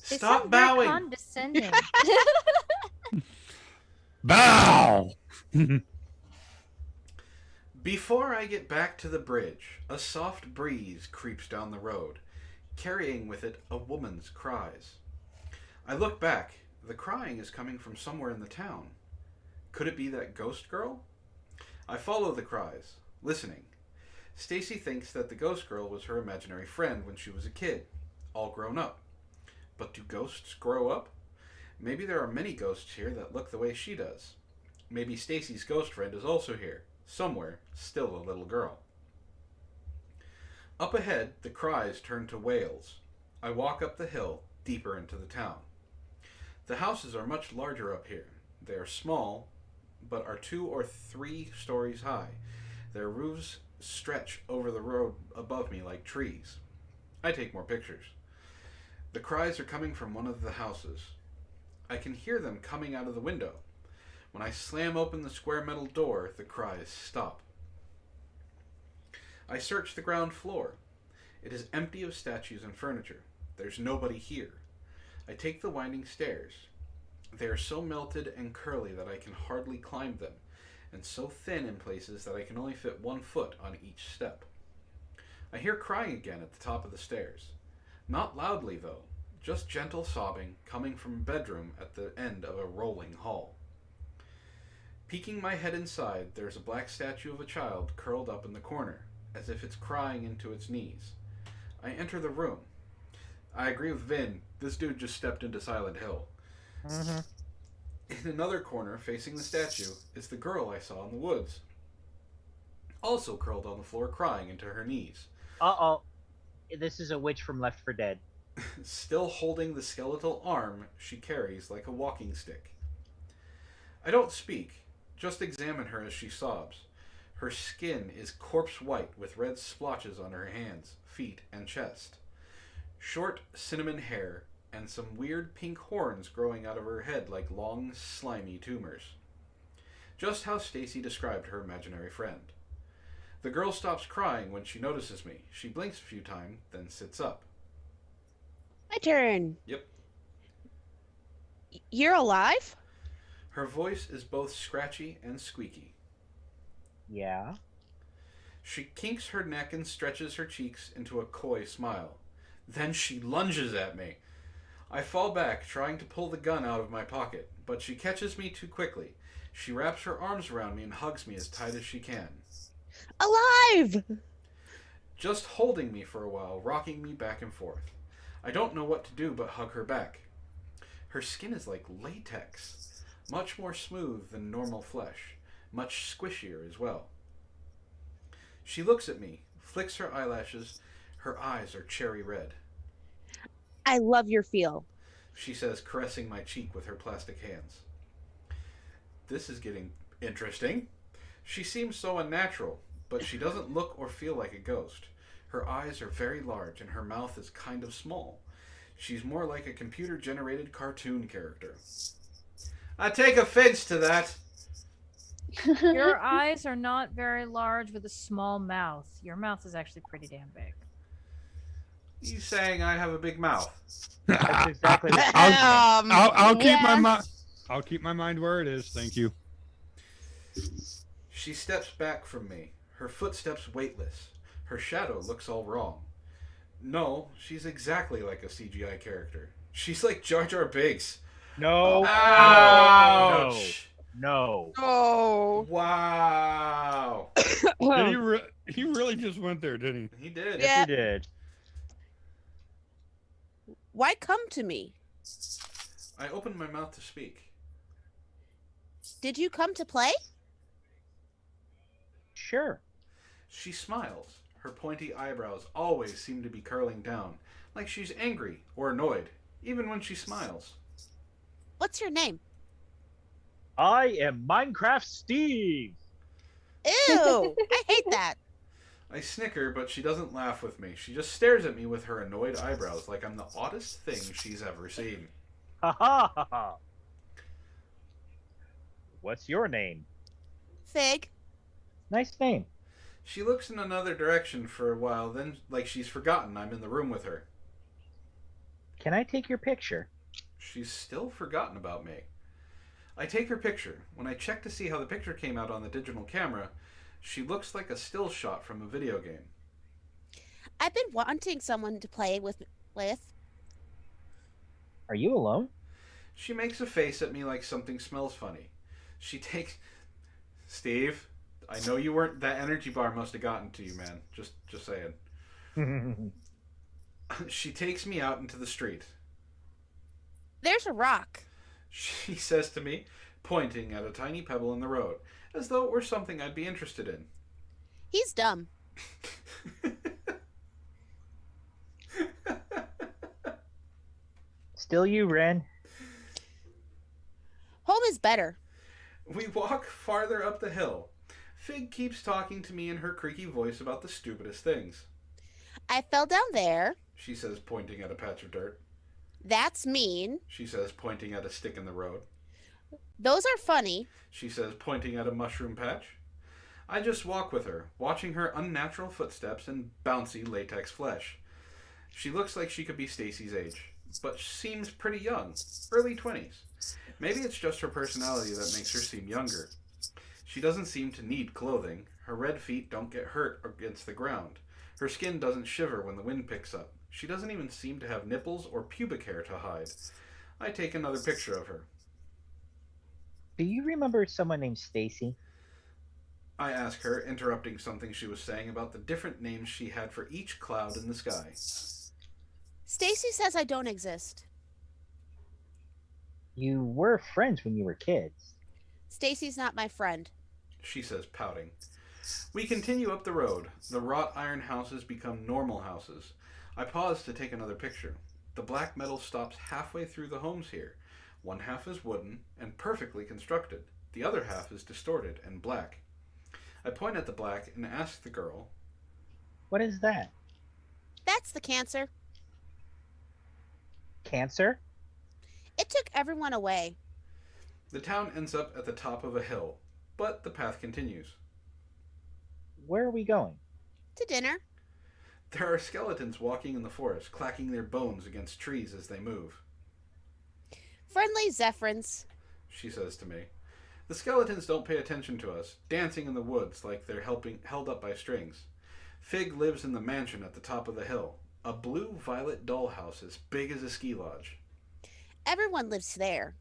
They Stop sound very bowing. condescending. Bow! Before I get back to the bridge, a soft breeze creeps down the road, carrying with it a woman's cries. I look back. The crying is coming from somewhere in the town. Could it be that ghost girl? I follow the cries, listening. Stacy thinks that the ghost girl was her imaginary friend when she was a kid, all grown up. But do ghosts grow up? Maybe there are many ghosts here that look the way she does. Maybe Stacy's ghost friend is also here, somewhere, still a little girl. Up ahead, the cries turn to wails. I walk up the hill, deeper into the town. The houses are much larger up here. They are small, but are 2 or 3 stories high. Their roofs stretch over the road above me like trees. I take more pictures. The cries are coming from one of the houses. I can hear them coming out of the window. When I slam open the square metal door, the cries stop. I search the ground floor. It is empty of statues and furniture. There's nobody here. I take the winding stairs. They are so melted and curly that I can hardly climb them, and so thin in places that I can only fit 1 foot on each step. I hear crying again at the top of the stairs. Not loudly, though, just gentle sobbing coming from a bedroom at the end of a rolling hall. Peeking my head inside, there's a black statue of a child curled up in the corner, as if it's crying into its knees. I enter the room. I agree with Vin, this dude just stepped into Silent Hill. Mm-hmm. In another corner, facing the statue, is the girl I saw in the woods. Also curled on the floor, crying into her knees. Uh-oh. This is a witch from Left 4 Dead. Still holding the skeletal arm she carries like a walking stick. I don't speak, just examine her as she sobs. Her skin is corpse white with red splotches on her hands, feet, and chest. Short cinnamon hair, and some weird pink horns growing out of her head like long, slimy tumors. Just how Stacy described her imaginary friend. The girl stops crying when she notices me. She blinks a few times, then sits up. My turn. Yep. You're alive? Her voice is both scratchy and squeaky. Yeah. She kinks her neck and stretches her cheeks into a coy smile. Then she lunges at me. I fall back, trying to pull the gun out of my pocket, but she catches me too quickly. She wraps her arms around me and hugs me as tight as she can. Alive! Just holding me for a while, rocking me back and forth. I don't know what to do but hug her back. Her skin is like latex, much more smooth than normal flesh, much squishier as well. She looks at me, flicks her eyelashes. Her eyes are cherry red. I love your feel. She says, caressing my cheek with her plastic hands. This is getting interesting. She seems so unnatural, but she doesn't look or feel like a ghost. Her eyes are very large and her mouth is kind of small. She's more like a computer-generated cartoon character. I take offense to that. Your eyes are not very large with a small mouth. Your mouth is actually pretty damn big. You saying I have a big mouth? That's exactly the I'll keep my Yeah. I'll keep my mind where it is. Thank you. She steps back from me, her footsteps weightless. Her shadow looks all wrong. No, she's exactly like a CGI character. She's like Jar Jar Binks. No. Ouch! No. Oh. Wow! Did he really just went there, didn't he? He did. Yeah. He did. Why come to me? I opened my mouth to speak. Did you come to play? Sure. She smiles. Her pointy eyebrows always seem to be curling down, like she's angry or annoyed, even when she smiles. What's your name? I am Minecraft Steve. Ew! I hate that. I snicker, but she doesn't laugh with me. She just stares at me with her annoyed eyebrows like I'm the oddest thing she's ever seen. Ha ha ha ha. What's your name? Fig. Nice name. She looks in another direction for a while, then like she's forgotten I'm in the room with her. Can I take your picture? She's still forgotten about me. I take her picture. When I check to see how the picture came out on the digital camera, she looks like a still shot from a video game. I've been wanting someone to play with. Are you alone? She makes a face at me like something smells funny. She takes... Steve, I know you weren't... That energy bar must have gotten to you, man. Just saying. She takes me out into the street. There's a rock. She says to me, pointing at a tiny pebble in the road, as though it were something I'd be interested in. He's dumb. Still you, Wren. Home is better. We walk farther up the hill. Fig keeps talking to me in her creaky voice about the stupidest things. I fell down there. She says, pointing at a patch of dirt. That's mean. She says, pointing at a stick in the road. Those are funny. She says, pointing at a mushroom patch. I just walk with her, watching her unnatural footsteps and bouncy latex flesh. She looks like she could be Stacy's age, but seems pretty young, early 20s. Maybe it's just her personality that makes her seem younger. She doesn't seem to need clothing. Her red feet don't get hurt against the ground. Her skin doesn't shiver when the wind picks up. She doesn't even seem to have nipples or pubic hair to hide. I take another picture of her. Do you remember someone named Stacy? I ask her, interrupting something she was saying about the different names she had for each cloud in the sky. Stacy says I don't exist. You were friends when you were kids. Stacy's not my friend. She says, pouting. We continue up the road. The wrought iron houses become normal houses. I pause to take another picture. The black metal stops halfway through the homes here. One half is wooden and perfectly constructed. The other half is distorted and black. I point at the black and ask the girl, What is that? That's the cancer. Cancer? It took everyone away. The town ends up at the top of a hill, but the path continues. Where are we going? To dinner. There are skeletons walking in the forest, clacking their bones against trees as they move. Friendly Zephrins. She says to me. The skeletons don't pay attention to us, dancing in the woods like they're held up by strings. Fig lives in the mansion at the top of the hill, a blue-violet dollhouse as big as a ski lodge. Everyone lives there.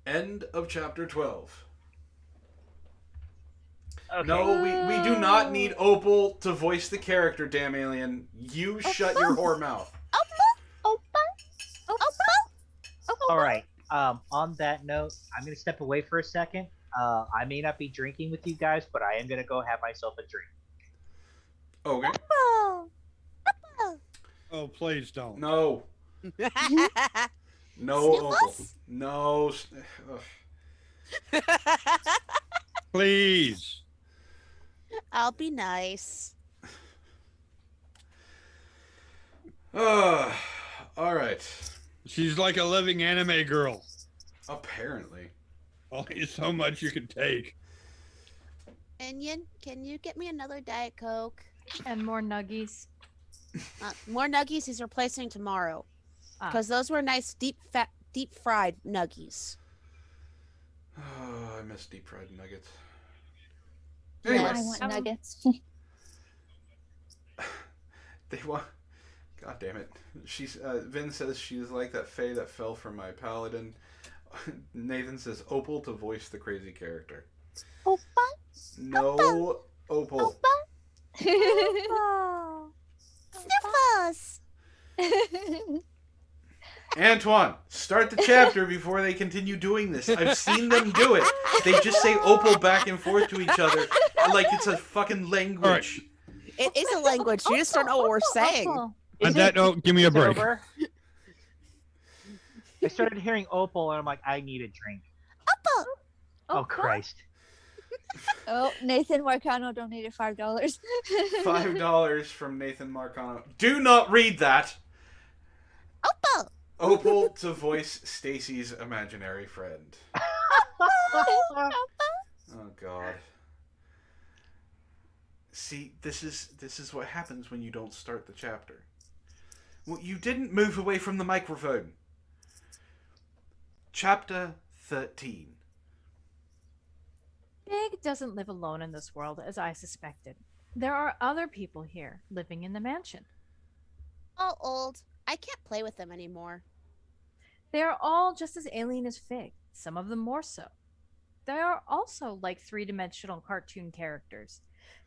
End of chapter 12. Okay. No, we do not need Opal to voice the character, damn alien. You shut your whore mouth. All right. On that note, I'm going to step away for a second. I may not be drinking with you guys, but I am going to go have myself a drink. Okay. Oh, please don't. No. No, Opal. Sniffles? No. Ugh. Please. I'll be nice. All right. She's like a living anime girl. Apparently. Only so much you can take. Onion, can you get me another Diet Coke? And more nuggies. More nuggies he's replacing tomorrow. Ah. Because those were nice deep fried nuggies. Oh, I miss deep fried nuggets. Yes. Anyway, I want nuggets. they want. God damn it. She's Vin says she's like that fae that fell from my paladin. Nathan says Opal to voice the crazy character. Opa, No, Opal. opa. Sniffles! Antoine, start the chapter before they continue doing this. I've seen them do it. They just say opal back and forth to each other like it's a fucking language. It is a language. You just don't know what we're saying. Opal. On that note, give me a break. Sober? I started hearing opal, and I'm like, I need a drink. Oh, Christ. Oh, Nathan Marcano donated $5. $5 from Nathan Marcano. Do not read that. Opal. Opal to voice Stacy's imaginary friend. Oh God. See, this is what happens when you don't start the chapter. Well, you didn't move away from the microphone. Chapter 13. Fig doesn't live alone in this world, as I suspected. There are other people here, living in the mansion. All old. I can't play with them anymore. They are all just as alien as Fig, some of them more so. They are also like three-dimensional cartoon characters.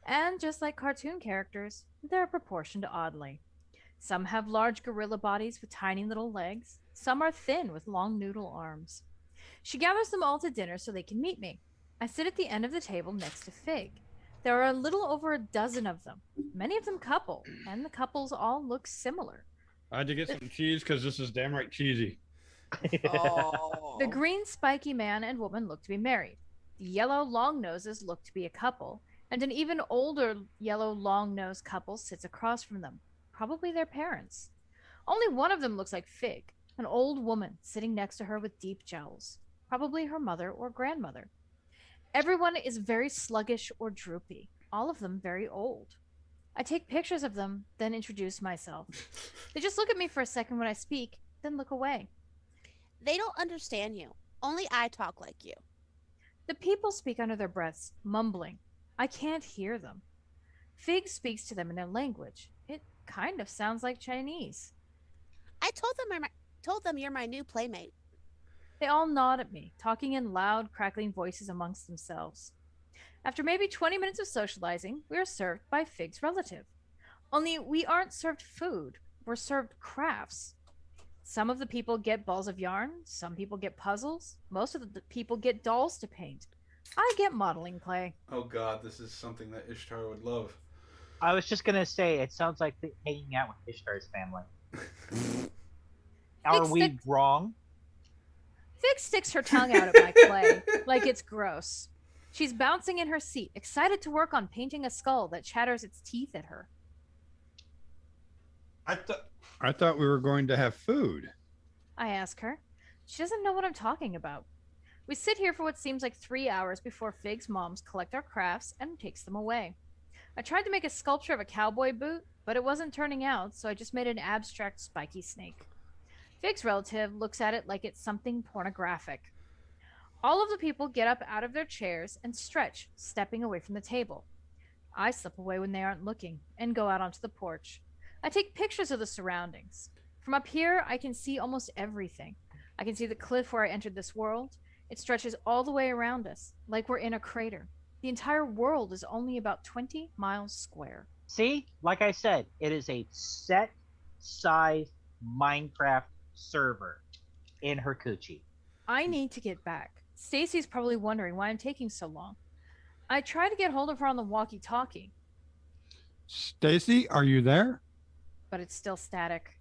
And just like cartoon characters, they're proportioned oddly. Some have large gorilla bodies with tiny little legs. Some are thin with long noodle arms. She gathers them all to dinner so they can meet me. I sit at the end of the table next to Fig. There are a little over a dozen of them, many of them couple, and the couples all look similar. I had to get some cheese because this is damn right cheesy. Oh. The green spiky man and woman look to be married. The yellow long noses look to be a couple, and an even older yellow long nosed couple sits across from them, probably their parents. Only one of them looks like Fig, an old woman sitting next to her with deep jowls, probably her mother or grandmother. Everyone is very sluggish or droopy, all of them very old. I take pictures of them, then introduce myself. They just look at me for a second when I speak, then look away. They don't understand you. Only I talk like you. The people speak under their breaths, mumbling. I can't hear them. Fig speaks to them in their language. It kind of sounds like Chinese. I told them you're my new playmate. They all nod at me, talking in loud, crackling voices amongst themselves. After maybe 20 minutes of socializing, we are served by Fig's relative. Only we aren't served food, we're served crafts. Some of the people get balls of yarn, some people get puzzles, most of the people get dolls to paint. I get modeling clay. Oh God, this is something that Ishtar would love. I was just going to say, it sounds like hanging out with Ishtar's family. Are we wrong? Fig sticks her tongue out at my clay, like it's gross. She's bouncing in her seat, excited to work on painting a skull that chatters its teeth at her. I thought we were going to have food. I ask her. She doesn't know what I'm talking about. We sit here for what seems like 3 hours before Fig's moms collect our crafts and takes them away. I tried to make a sculpture of a cowboy boot, but it wasn't turning out, so I just made an abstract spiky snake. Fig's relative looks at it like it's something pornographic. All of the people get up out of their chairs and stretch, stepping away from the table. I slip away when they aren't looking and go out onto the porch. I take pictures of the surroundings. From up here, I can see almost everything. I can see the cliff where I entered this world. It stretches all the way around us, like we're in a crater. The entire world is only about 20 miles square. See, like I said, it is a set size Minecraft server in her coochie. I need to get back. Stacy's probably wondering why I'm taking so long. I try to get hold of her on the walkie-talkie, Stacy, are you there? but it's still static.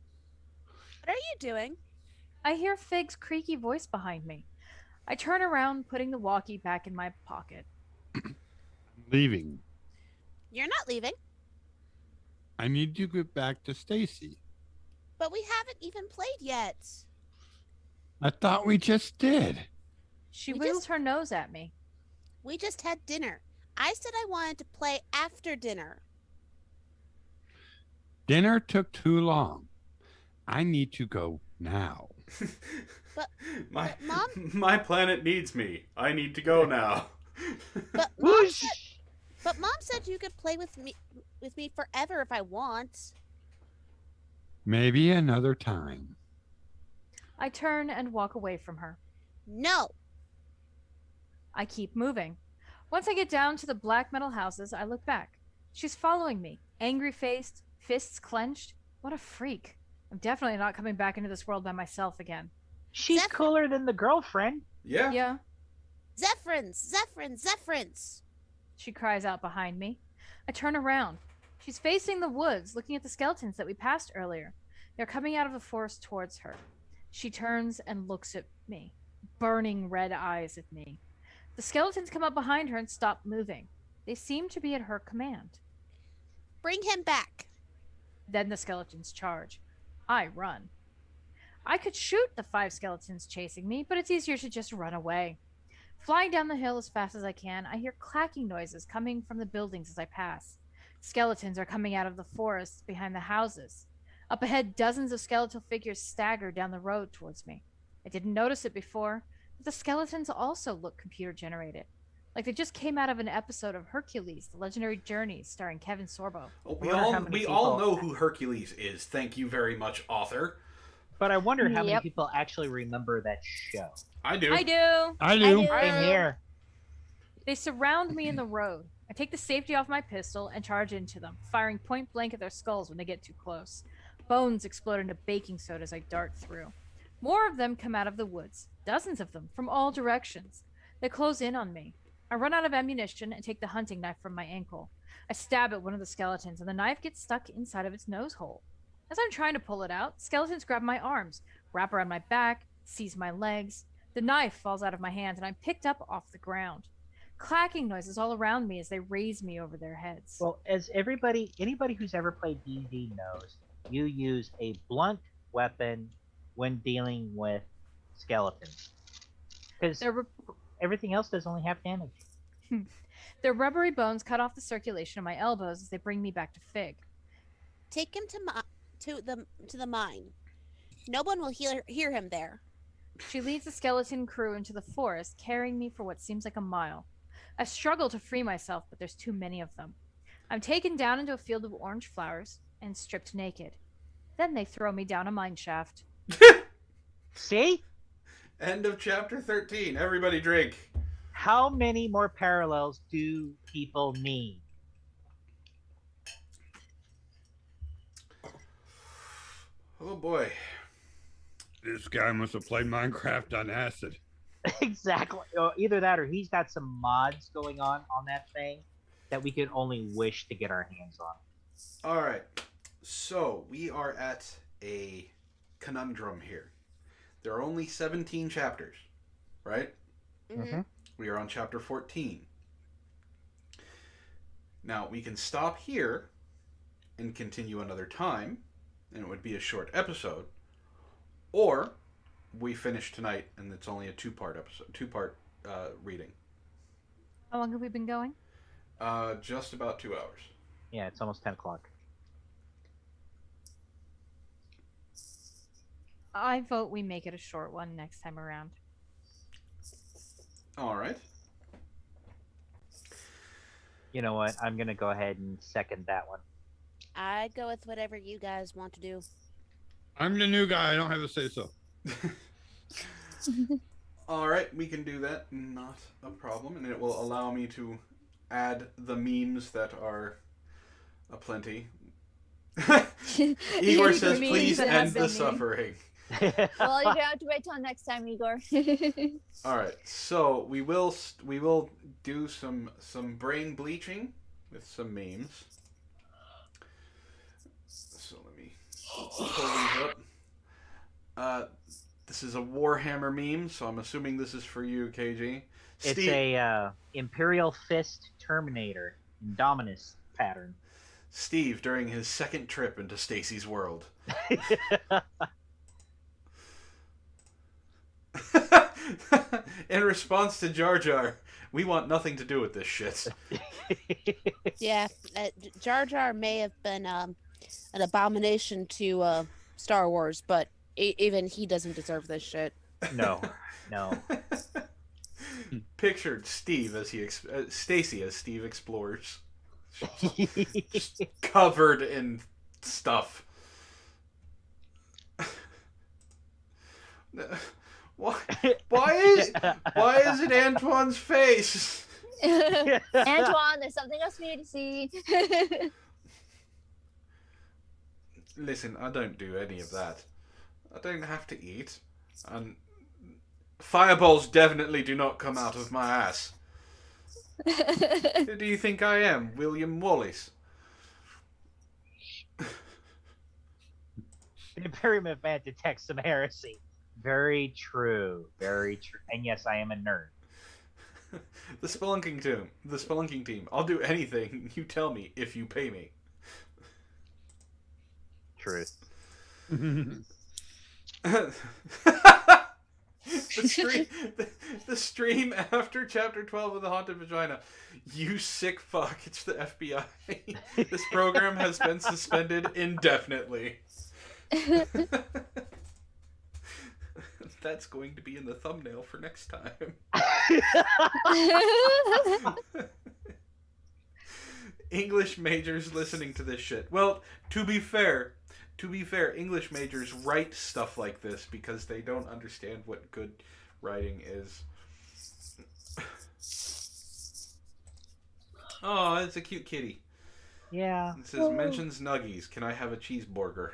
What are you doing? I hear Fig's creaky voice behind me. I turn around, putting the walkie back in my pocket. Leaving. You're not leaving, I need to get back to Stacy. but we haven't even played yet. I thought we just did. She We wiggles her nose at me. We just had dinner. I said I wanted to play after dinner. Dinner took too long. I need to go now. But my Mom? my planet needs me. I need to go now. But Whoosh! Mom said you could play with me forever if I want. Maybe another time. I turn and walk away from her. No. I keep moving. Once I get down to the black metal houses, I look back. She's following me, angry-faced, fists clenched. What a freak. I'm definitely not coming back into this world by myself again. She's cooler than the girlfriend. Yeah. Yeah, Zephrins! she cries out behind me. I turn around. She's facing the woods, looking at the skeletons that we passed earlier. They're coming out of the forest towards her. She turns and looks at me, burning red eyes at me. The skeletons come up behind her and stop moving. They seem to be at her command. Bring him back. Then the skeletons charge. I run. I could shoot the 5 skeletons chasing me, but it's easier to just run away. Flying down the hill as fast as I can, I hear clacking noises coming from the buildings as I pass. Skeletons are coming out of the forests behind the houses. Up ahead, dozens of skeletal figures stagger down the road towards me. I didn't notice it before, but the skeletons also look computer-generated. Like they just came out of an episode of Hercules, The Legendary Journeys, starring Kevin Sorbo. Oh, Wonder we all know who Hercules is. Thank you very much, author. But I wonder how many Yep. people actually remember that show. I do. I do! I do. Same here. They surround me in the road. I take the safety off my pistol and charge into them, firing point blank at their skulls when they get too close. Bones explode into baking soda as I dart through. More of them come out of the woods, dozens of them, from all directions. They close in on me. I run out of ammunition and take the hunting knife from my ankle. I stab at one of the skeletons, and the knife gets stuck inside of its nose hole. As I'm trying to pull it out, skeletons grab my arms, wrap around my back, seize my legs. The knife falls out of my hands, and I'm picked up off the ground. Clacking noises all around me as they raise me over their heads. Well, as anybody who's ever played D&D knows, you use a blunt weapon when dealing with skeletons. Because everything else does only half damage. Their rubbery bones cut off the circulation of my elbows as they bring me back to Fig. Take him to the mine. No one will hear him there. She leads the skeleton crew into the forest, carrying me for what seems like a mile. I struggle to free myself, but there's too many of them. I'm taken down into a field of orange flowers and stripped naked. Then they throw me down a mine shaft. See? End of chapter 13. Everybody drink. How many more parallels do people need? Oh boy. This guy must have played Minecraft on acid. Exactly. Either that or he's got some mods going on that thing that we could only wish to get our hands on. All right. So we are at a conundrum here. There are only 17 chapters, right? Mhm. We are on chapter 14. Now, we can stop here and continue another time, and it would be a short episode. Or we finish tonight, and it's only a two-part reading. How long have we been going? Just about 2 hours. Yeah, it's almost 10 o'clock. I vote we make it a short one next time around. All right. You know what? I'm going to go ahead and second that one. I'd go with whatever you guys want to do. I'm the new guy. I don't have to say so. All right, we can do that. Not a problem, and it will allow me to add the memes that are aplenty. Igor says, memes "Please that end have the been suffering." Well, you're gonna have to wait till next time, Igor. All right, so we will do some brain bleaching with some memes. So let me pull these up. This is a Warhammer meme, so I'm assuming this is for you, KG. It's a Imperial Fist Terminator Indominus pattern. Steve during his second trip into Stacy's world. In response to Jar Jar, we want nothing to do with this shit. Yeah, Jar Jar may have been an abomination to Star Wars, but even he doesn't deserve this shit. No. Pictured Steve as Stacy as Steve explores, just covered in stuff. Why is it Antoine's face? Antoine, there's something else for you to see. Listen, I don't do any of that. I don't have to eat. And fireballs definitely do not come out of my ass. Who do you think I am? William Wallace? The Imperial Man detects some heresy. Very true. Very true. And yes, I am a nerd. The spelunking team. The spelunking team. I'll do anything you tell me if you pay me. Truth. The stream after chapter 12 of the Haunted Vagina. You sick fuck, it's the FBI. This program has been suspended indefinitely. That's going to be in the thumbnail for next time. English majors listening to this shit. Well, to be fair, English majors write stuff like this because they don't understand what good writing is. Oh, it's a cute kitty. Yeah. It says, mentions nuggies. Can I have a cheeseburger?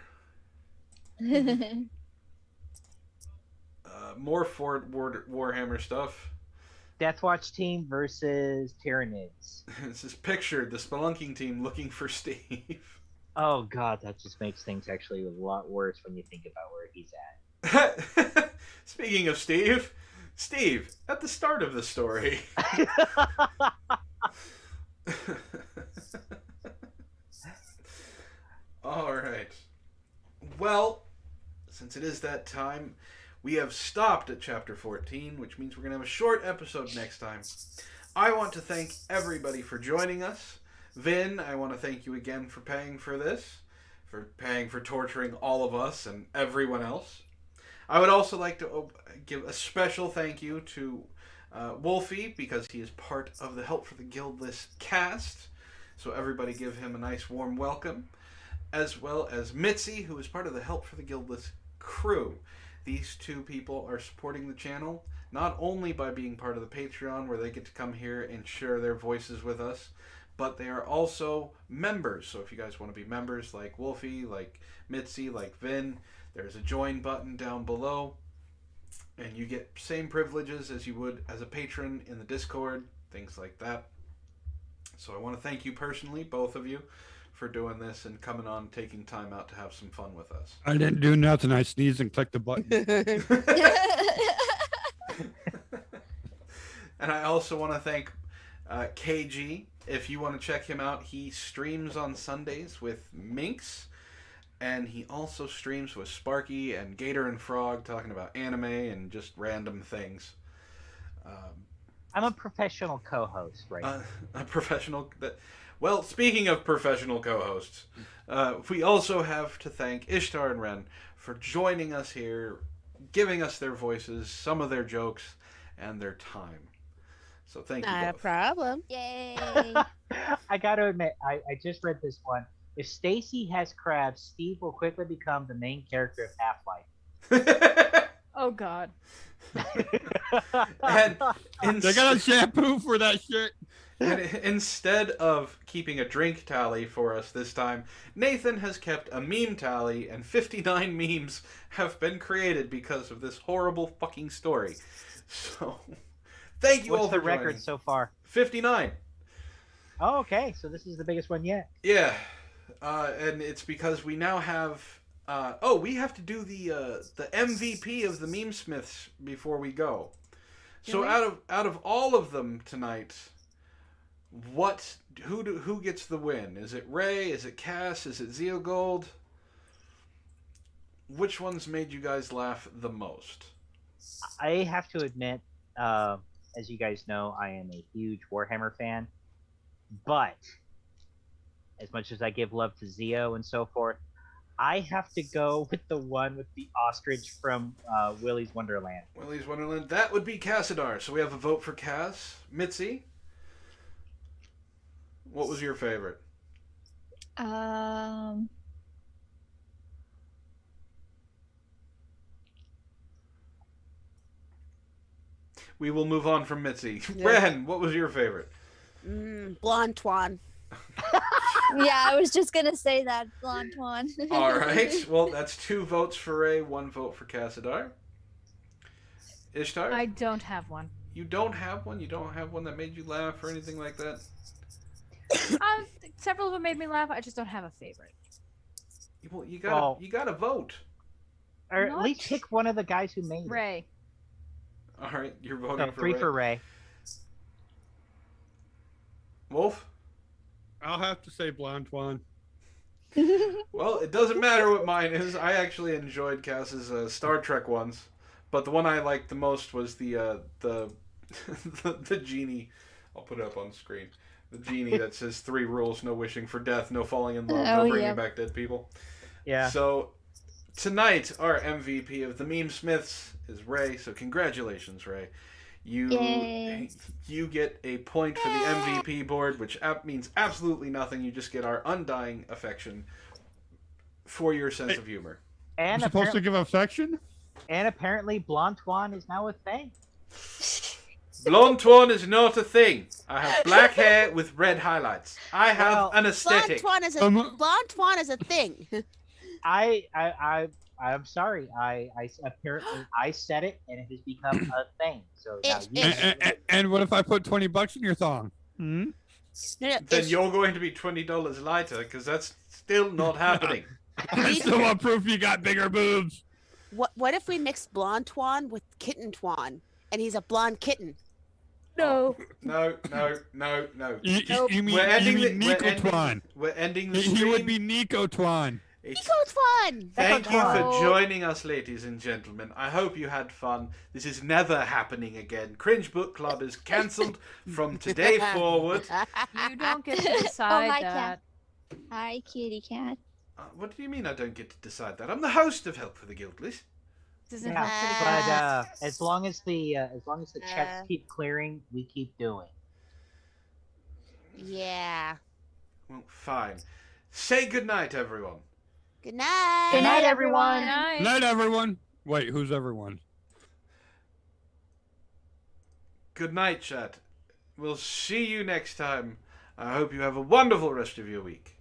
More Warhammer stuff. Deathwatch team versus Tyranids. This is pictured the spelunking team looking for Steve. Oh god, that just makes things actually a lot worse when you think about where he's at. Speaking of Steve, at the start of the story. All right. Well, since it is that time, we have stopped at chapter 14, which means we're going to have a short episode next time. I want to thank everybody for joining us. Vin, I want to thank you again for paying for this, for paying for torturing all of us and everyone else. I would also like to give a special thank you to Wolfie, because he is part of the Help for the Guildless cast. So everybody give him a nice warm welcome. As well as Mitzi, who is part of the Help for the Guildless crew. These two people are supporting the channel, not only by being part of the Patreon, where they get to come here and share their voices with us, but they are also members. So if you guys want to be members, like Wolfie, like Mitzi, like Vin, there's a join button down below, and you get same privileges as you would as a patron in the Discord, things like that. So I want to thank you personally, both of you, for doing this and coming on, taking time out to have some fun with us. I didn't do nothing. I sneezed and clicked the button. And I also want to thank KG. If you want to check him out, he streams on Sundays with Minx, and he also streams with Sparky and Gator and Frog, talking about anime and just random things. I'm a professional co-host, right? A professional... Well, speaking of professional co-hosts, we also have to thank Ishtar and Wren for joining us here, giving us their voices, some of their jokes, and their time. So thank you both. Not a problem. Yay! I gotta admit, I just read this one. If Stacy has crabs, Steve will quickly become the main character of Half-Life. Oh god. And They got a shampoo for that shit. And instead of keeping a drink tally for us this time, Nathan has kept a meme tally, and 59 memes have been created because of this horrible fucking story. So, thank you all What's for the record joining. so far? 59. Oh, okay. So this is the biggest one yet. Yeah. And it's because we now have... we have to do the MVP of the Meme Smiths before we go. So Really? out of all of them tonight... Who gets the win? Is it Ray? Is it Cass? Is it Zeogold? Which ones made you guys laugh the most? I have to admit, as you guys know, I am a huge Warhammer fan. But as much as I give love to Zeo and so forth, I have to go with the one with the ostrich from Willy's Wonderland. Willy's Wonderland. That would be Cassadar. So we have a vote for Cass. Mitzi? What was your favorite? We will move on from Mitzi. Yeah. Ren, what was your favorite? Blonde Twan. Yeah, I was just gonna say that, blonde one. All right. Well, that's 2 votes for Ray, 1 vote for Cassadar. Ishtar? I don't have one. You don't have one? You don't have one that made you laugh or anything like that? Several of them made me laugh. I just don't have a favorite. Well, you Well- gotta vote. Or at Not- least pick one of the guys who made it. Ray. All right, you're voting So for 3 Ray. for Ray. Wolf? I'll have to say Blonde One. Well, it doesn't matter what mine is. I actually enjoyed Cass's Star Trek ones, but the one I liked the most was the the genie. I'll put it up on screen. The genie that says 3 rules: no wishing for death, no falling in love, no Oh, bringing yeah. back dead people. Yeah. So tonight, our MVP of the Meme Smiths is Ray. So congratulations, Ray. Yay. You get a point for the MVP board, which means absolutely nothing. You just get our undying affection for your sense of humor. I'm And supposed to apparently, give affection? and apparently Blonde One is now a thing. Blonde Twan is not a thing. I have black hair with red highlights. I have Well, an Blonde aesthetic. Twan is a blonde Twan is a thing. I'm sorry. Apparently I said it and it has become a thing. So now It- you And what if I put $20 in your thong? Hmm? No, no, Then it's- you're going to be $20 lighter, because that's still not happening. I still want proof you got bigger boobs. what if we mix blonde Twan with kitten Twan, and he's a blonde kitten? No. No. You mean, We're ending you mean the- Nico we're ending- Twan. We're ending the He stream. would be Nico Twan. It's- Nico Twan. Thank you for Twan. joining us, ladies and gentlemen. I hope you had fun. This is never happening again. Cringe Book Club is cancelled from today forward. You don't get to Oh, decide hi, that. cat. Hi, kitty cat. What do you mean I don't get to decide that? I'm the host of Help for the Guiltless. This isn't Yeah, how but as long as the checks Uh. keep clearing, we keep doing. Yeah. Well, fine. Say goodnight, everyone. Good night. Good night, Good everyone. night. Night, everyone. Wait, who's everyone? Good night, chat. We'll see you next time. I hope you have a wonderful rest of your week.